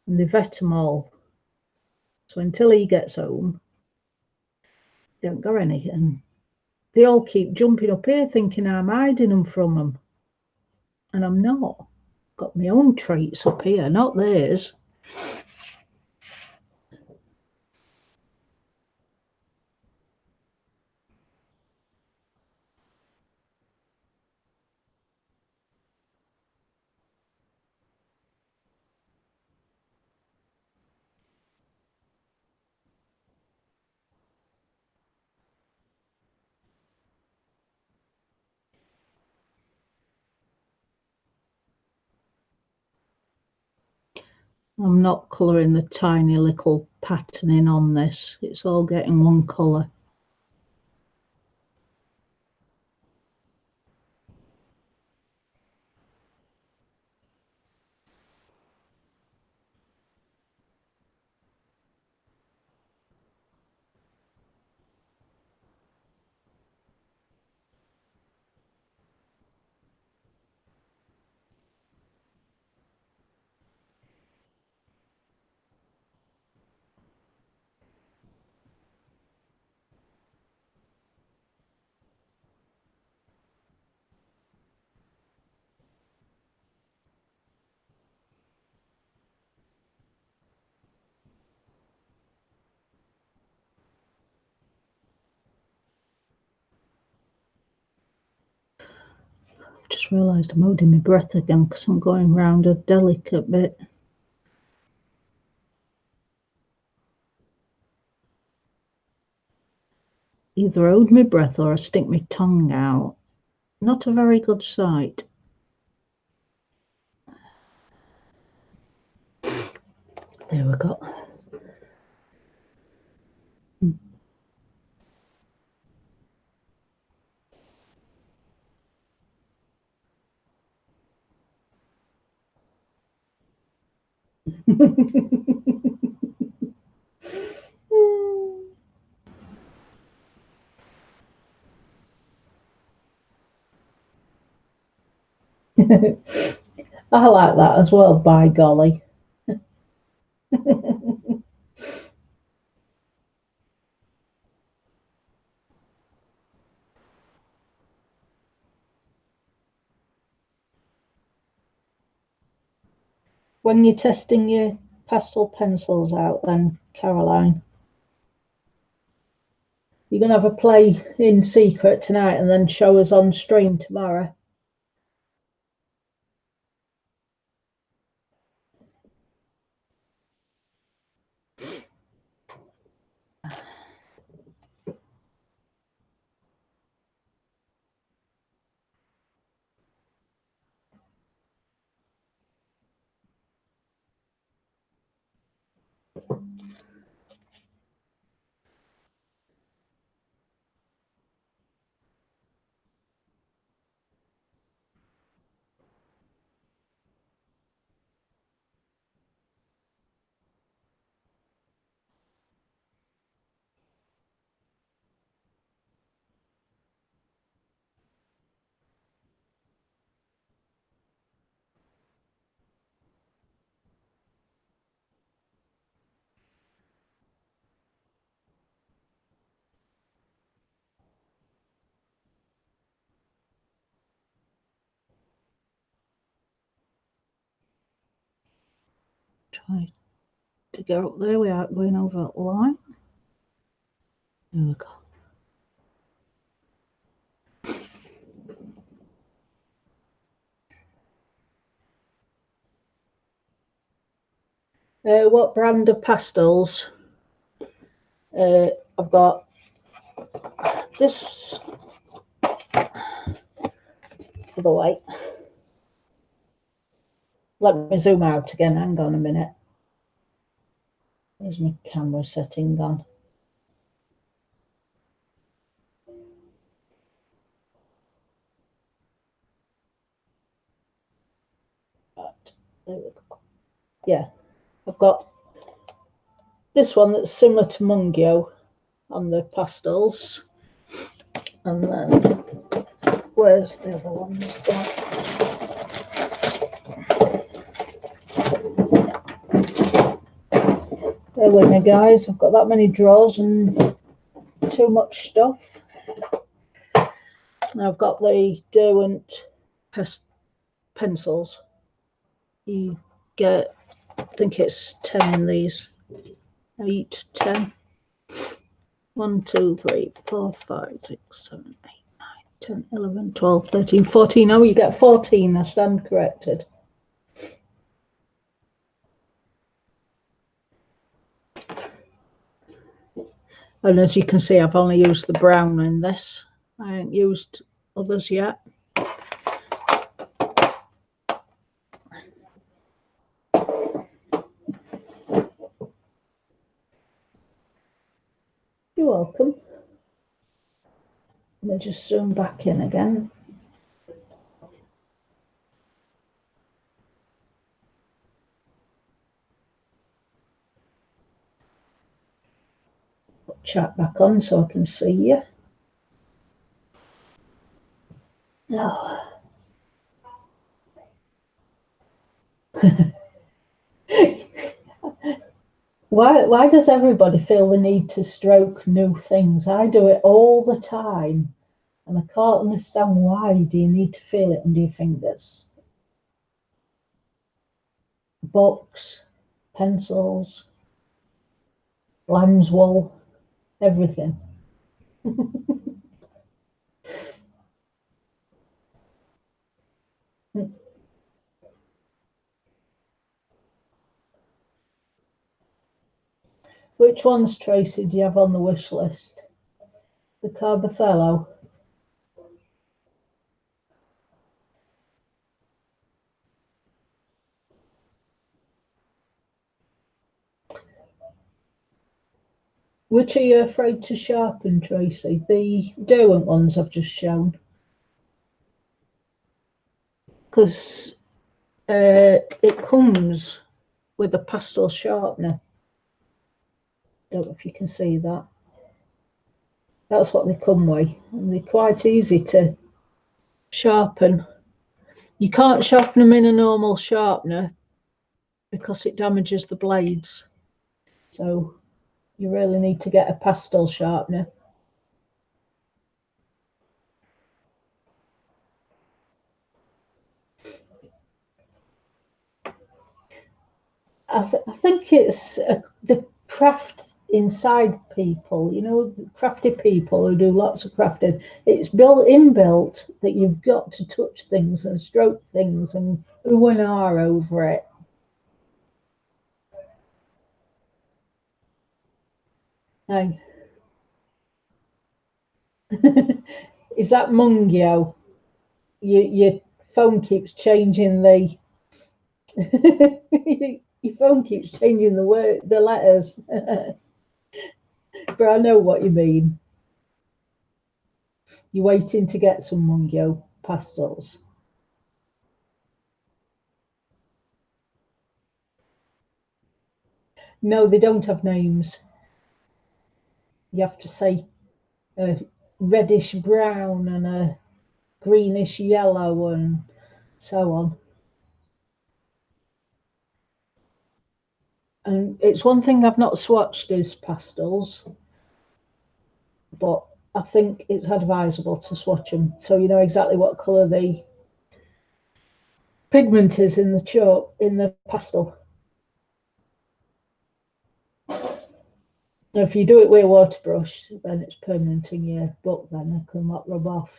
And they vet them all. So until he gets home, they don't got any. And they all keep jumping up here thinking I'm hiding them from them. And I'm not. Got my own treats up here, not theirs. I'm not colouring the tiny little patterning on this. It's all getting one colour. Just realised I'm holding my breath again because I'm going round a delicate bit. Either hold my breath or I stick my tongue out. Not a very good sight. There we go. I like that as well, by golly. When you're testing your pastel pencils out then, Caroline, you're going to have a play in secret tonight and then show us on stream tomorrow. Try to get up there without going over that line. There we go. What brand of pastels? I've got this other way. Let me zoom out again. Hang on a minute. Where's my camera setting gone? Right, there we go. Yeah, I've got this one that's similar to Mungyo on the pastels. And then, where's the other one? Bear with me, guys. I've got that many drawers and too much stuff. Now I've got the Derwent pencils. You get, I think it's 10 in these. 8, 10. 1, 2, 3, 4, 5, 6, 7, 8, 9, 10, 11, 12, 13, 14. Oh, you get 14. I stand corrected. And as you can see, I've only used the brown in this. I haven't used others yet. welcome. Let me just zoom back in again. Put chat back on so I can see you. Oh. Why does everybody feel the need to stroke new things? I do it all the time, and I can't understand why do you need to feel it under your fingers? Books, pencils, lamb's wool, everything. Which ones, Tracy, do you have on the wish list? The Carbothello? Which are you afraid to sharpen, Tracy? The Derwent ones I've just shown? Because it comes with a pastel sharpener. Don't know if you can see that. That's what they come with, and they're quite easy to sharpen. You can't sharpen them in a normal sharpener because it damages the blades. So you really need to get a pastel sharpener. I think it's the craft inside people, you know, crafty people who do lots of crafting. It's inbuilt that you've got to touch things and stroke things and ooh and ah over it. Now, is that Mungio? Your phone keeps changing the your phone keeps changing the letters. But I know what you mean. You're waiting to get some Mungio pastels. No, they don't have names. You have to say a reddish brown and a greenish yellow and so on. And it's one thing I've not swatched is pastels, but I think it's advisable to swatch them so you know exactly what colour the pigment is in the chalk, in the pastel. Now, if you do it with a water brush, then it's permanent in your book, then it can not rub off.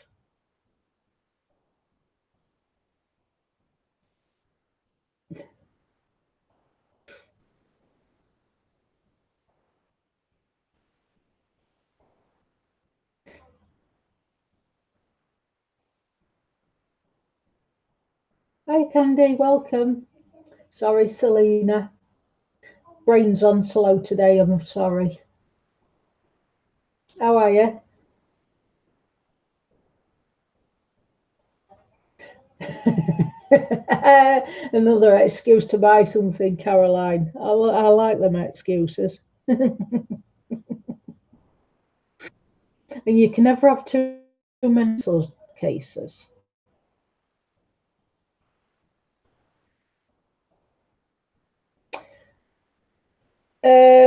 Hi Candy, welcome. Sorry, Selena. Brain's on slow today, I'm sorry. How are you? Another excuse to buy something, Caroline. I like them excuses. And you can never have too many cases.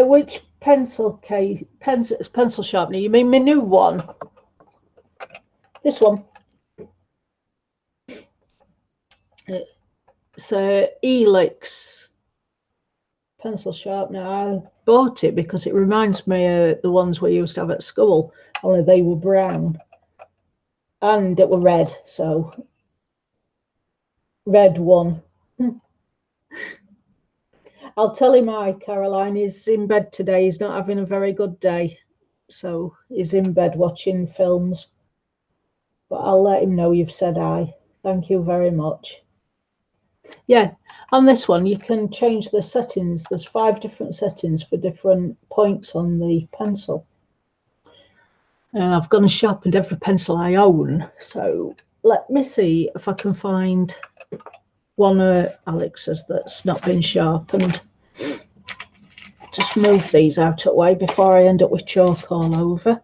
Which pencil case? Pencil sharpener? You mean my new one? This one. It's a Elix pencil sharpener. I bought it because it reminds me of the ones we used to have at school, only they were brown and it were red. So red one. I'll tell him Caroline is in bed today. He's not having a very good day. So he's in bed watching films. But I'll let him know you've said hi. Thank you very much. Yeah, on this one, you can change the settings. There's 5 different settings for different points on the pencil. I've gone and sharpened every pencil I own, so let me see if I can find one of Alex's that's not been sharpened. Just move these out of the way before I end up with chalk all over.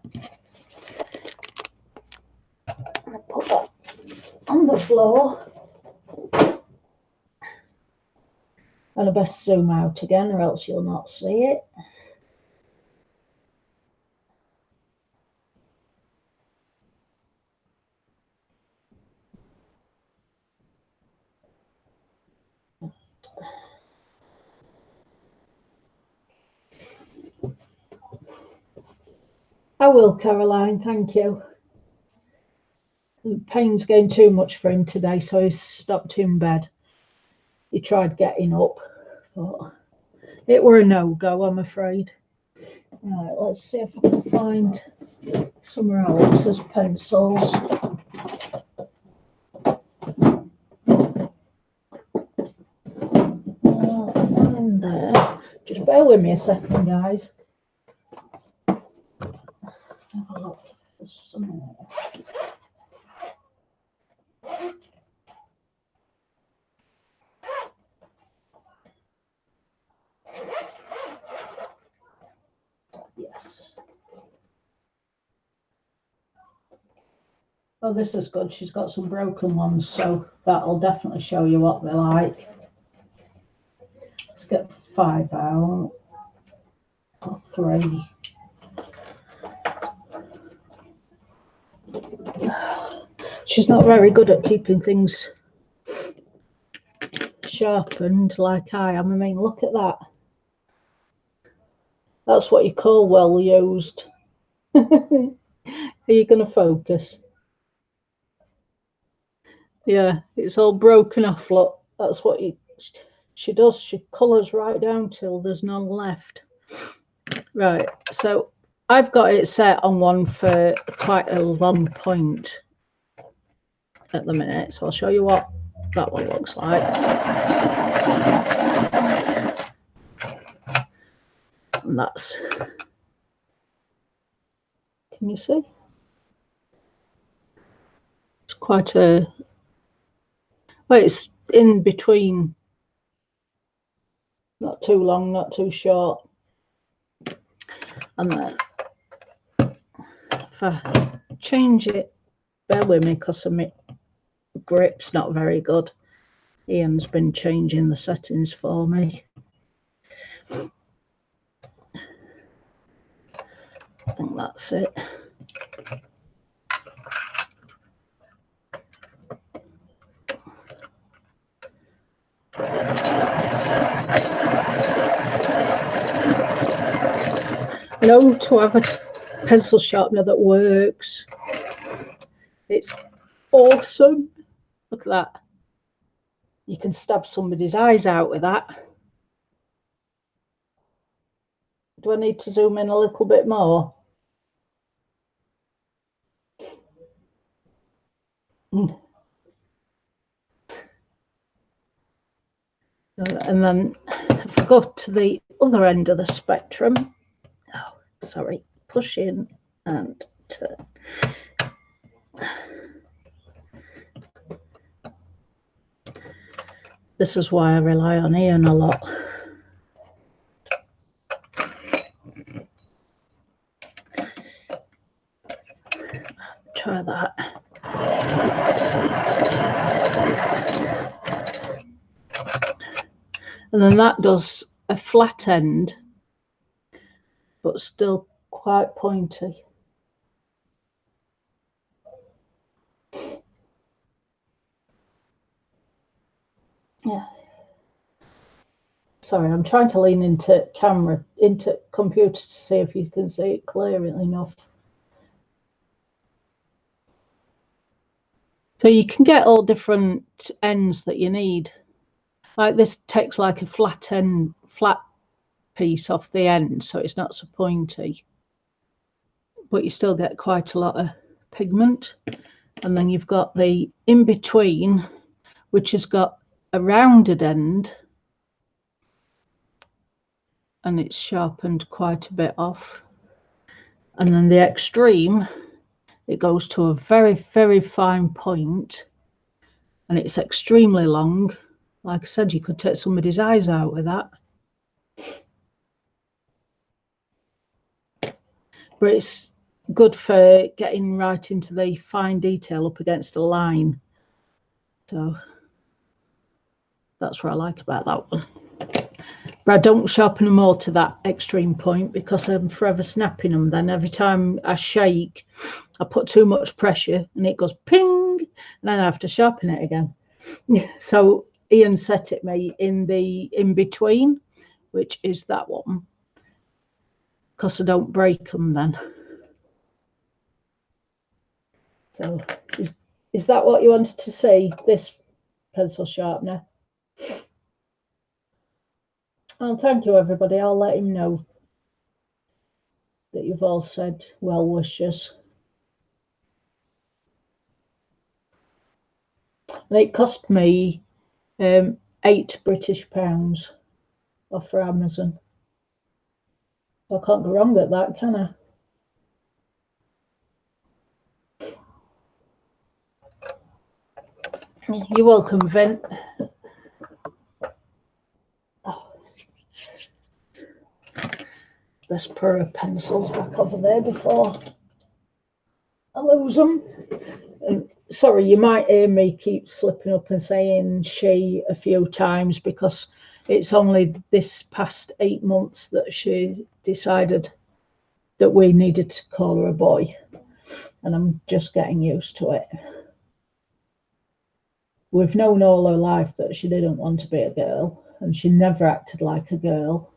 I'm going to put that on the floor. And I best zoom out again or else you'll not see it. I will, Caroline, thank you. The pain's getting too much for him today, so he's stopped in bed. He tried getting up, but it were a no-go, I'm afraid. Right, let's see if I can find somewhere else's pencils. In there. Just bear with me a second, guys. Have a look for some more. Yes. Oh, this is good. She's got some broken ones, so that'll definitely show you what they're like. Let's get 5 out. Or 3. She's not very good at keeping things sharpened like I am. I mean, look at that. That's what you call well used. Are you going to focus? Yeah, it's all broken off, look. That's what she does. She colours right down till there's none left. Right, so I've got it set on one for quite a long point at the minute, so I'll show you what that one looks like. And that's, can you see? It's quite a, well, it's in between, not too long, not too short. And then if I change it, bear with me because my grip's not very good. Ian's been changing the settings for me. I think that's it. I know to have a pencil sharpener that works. It's awesome. Look at that. You can stab somebody's eyes out with that. Do I need to zoom in a little bit more? And then if I go to the other end of the spectrum, oh, sorry, push in and turn. This is why I rely on Ian a lot. Try that. And then that does a flat end, but still quite pointy. Yeah. Sorry, I'm trying to lean into computer to see if you can see it clearly enough. So you can get all different ends that you need. Like this takes like a flat piece off the end, so it's not so pointy. But you still get quite a lot of pigment. And then you've got the in-between, which has got a rounded end. And it's sharpened quite a bit off. And then the extreme It goes to a very, very fine point, and it's extremely long. Like I said, you could take somebody's eyes out with that. But it's good for getting right into the fine detail up against a line. So that's what I like about that one. But I don't sharpen them all to that extreme point because I'm forever snapping them. Then every time I shake, I put too much pressure and it goes ping, and then I have to sharpen it again. So Ian set it me in the in between, which is that one, because I don't break them then. So is that what you wanted to see, this pencil sharpener? Oh, thank you, everybody. I'll let him know that you've all said well wishes. And it cost me £8 British off for Amazon. I can't go wrong at that, can I? You're welcome, Vin. Oh. Best pair of pencils back over there before I lose them. And sorry, you might hear me keep slipping up and saying she a few times because it's only this past 8 months that she decided that we needed to call her a boy, and I'm just getting used to it. We've known all her life that she didn't want to be a girl, and she never acted like a girl.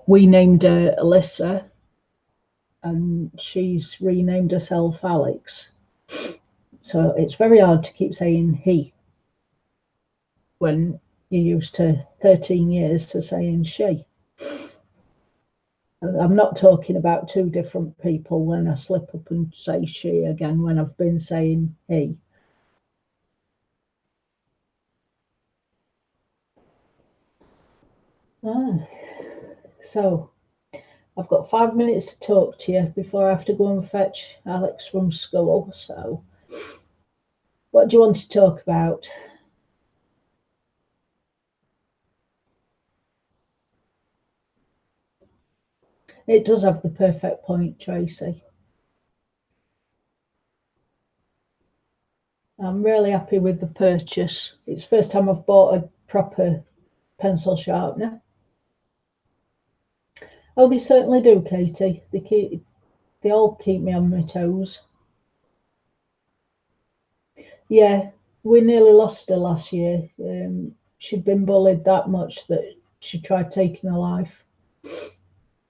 We named her Alyssa, and she's renamed herself Alex. So it's very hard to keep saying he when you're used to 13 years to saying she. I'm not talking about two different people when I slip up and say she again when I've been saying he. So I've got 5 minutes to talk to you before I have to go and fetch Alex from school. So what do you want to talk about? It does have the perfect point, Tracy. I'm really happy with the purchase. It's the first time I've bought a proper pencil sharpener. Oh, they certainly do, Katie. They all keep me on my toes. Yeah, we nearly lost her last year. She'd been bullied that much that she tried taking her life.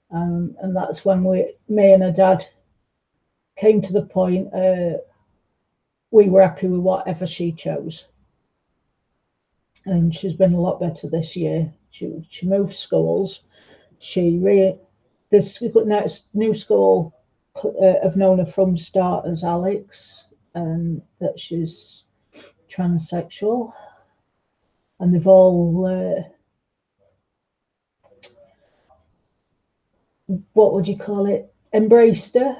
And that's when me and her dad came to the point we were happy with whatever she chose. And she's been a lot better this year. She moved schools. This new school have known her from start as Alex, and that she's transsexual, and they've all what would you call it? Embraced her,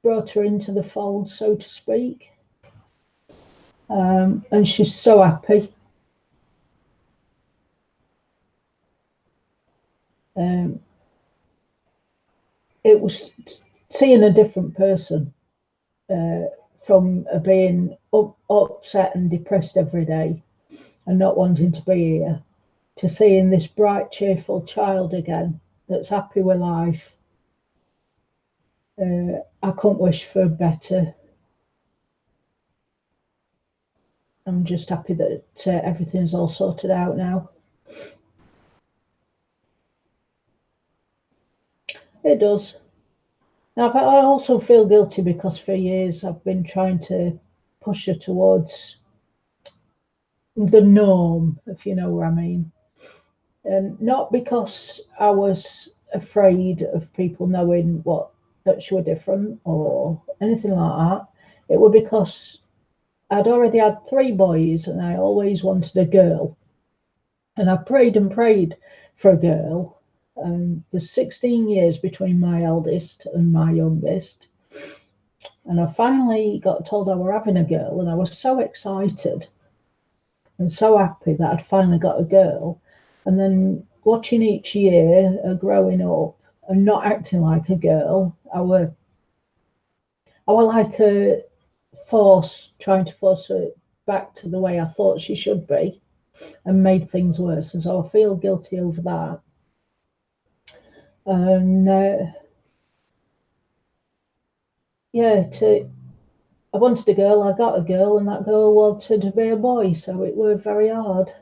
brought her into the fold, so to speak. And she's so happy. It was seeing a different person from being upset and depressed every day and not wanting to be here, to seeing this bright, cheerful child again that's happy with life. I couldn't wish for better. I'm just happy that everything's all sorted out now. It does. Now, I also feel guilty because for years I've been trying to push her towards the norm, if you know what I mean. And not because I was afraid of people knowing that she was different or anything like that. It was because I'd already had 3 boys and I always wanted a girl. And I prayed and prayed for a girl. There's 16 years between my eldest and my youngest. And I finally got told I were having a girl, and I was so excited and so happy that I'd finally got a girl. And then watching each year growing up and not acting like a girl, I were like a force, trying to force her back to the way I thought she should be, and made things worse. And so I feel guilty over that. And yeah, I wanted a girl, I got a girl, and that girl wanted to be a boy, so it were very hard.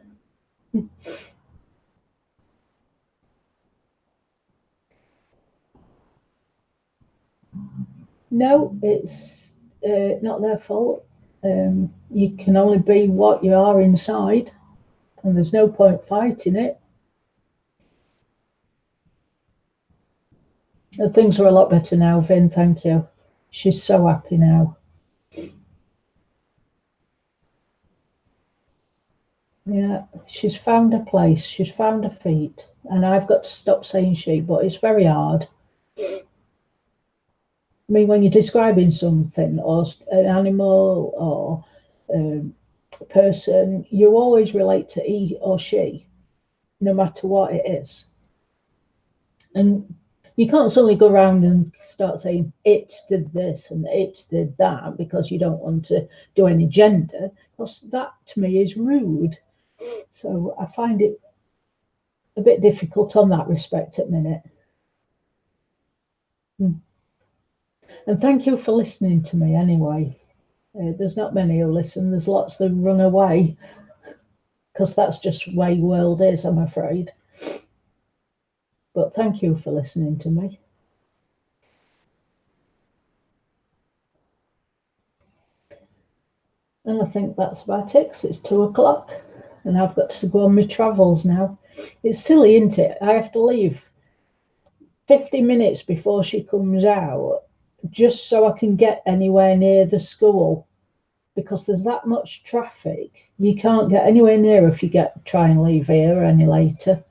No, it's not their fault. You can only be what you are inside, and there's no point fighting it. And things are a lot better now, Vin, thank you. She's so happy now. Yeah, she's found a place, she's found her feet, and I've got to stop saying she, but it's very hard. I mean, when you're describing something or an animal or a person, you always relate to he or she, no matter what it is. And you can't suddenly go around and start saying it did this and it did that because you don't want to do any gender, because that to me is rude. So I find it a bit difficult on that respect at the minute. Mm. And thank you for listening to me anyway. There's not many who listen, there's lots that run away because that's just the way the world is, I'm afraid. But thank you for listening to me. And I think that's about it, 'cause it's 2 o'clock and I've got to go on my travels now. It's silly, isn't it? I have to leave 50 minutes before she comes out just so I can get anywhere near the school, because there's that much traffic. You can't get anywhere near if you try and leave here any later.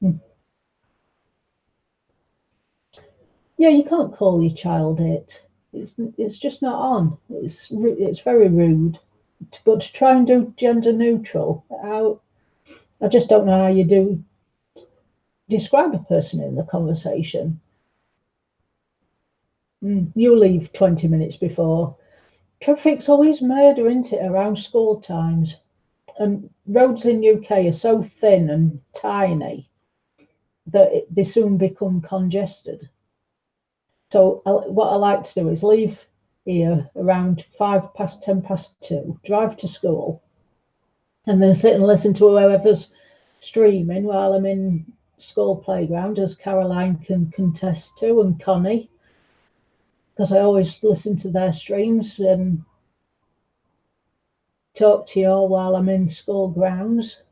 Mm. Yeah, you can't call your child it. It's just not on. It's very rude. But to try and do gender neutral, I just don't know how you do describe a person in the conversation. You leave 20 minutes before. Traffic's always murder, isn't it, around school times? And roads in UK are so thin and tiny that they soon become congested. So what I like to do is leave here around 5 past 2, drive to school, and then sit and listen to whoever's streaming while I'm in school playground, as Caroline can contest to, and Connie, because I always listen to their streams and talk to you all while I'm in school grounds,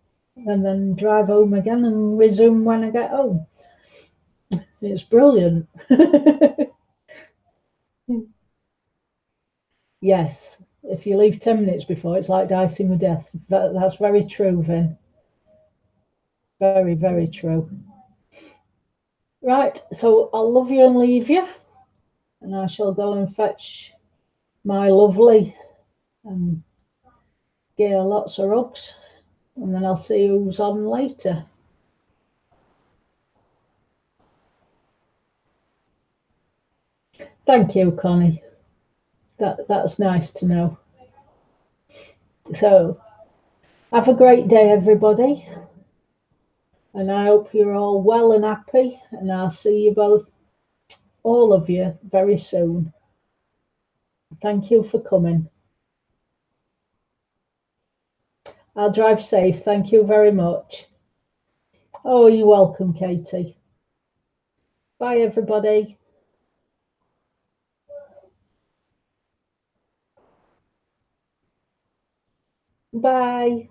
and then drive home again and resume when I get home. It's brilliant. Yes, if you leave 10 minutes before, it's like dicing with death. That's very true, Vin. Very, very true. Right, so I'll love you and leave you, and I shall go and fetch my lovely and give her lots of rugs, and then I'll see who's on later. Thank you, Connie. That's nice to know. So have a great day, everybody, and I hope you're all well and happy, and I'll see you both, all of you, very soon. Thank you for coming. I'll drive safe. Thank you very much. Oh, you're welcome, Katie. Bye, everybody. Bye.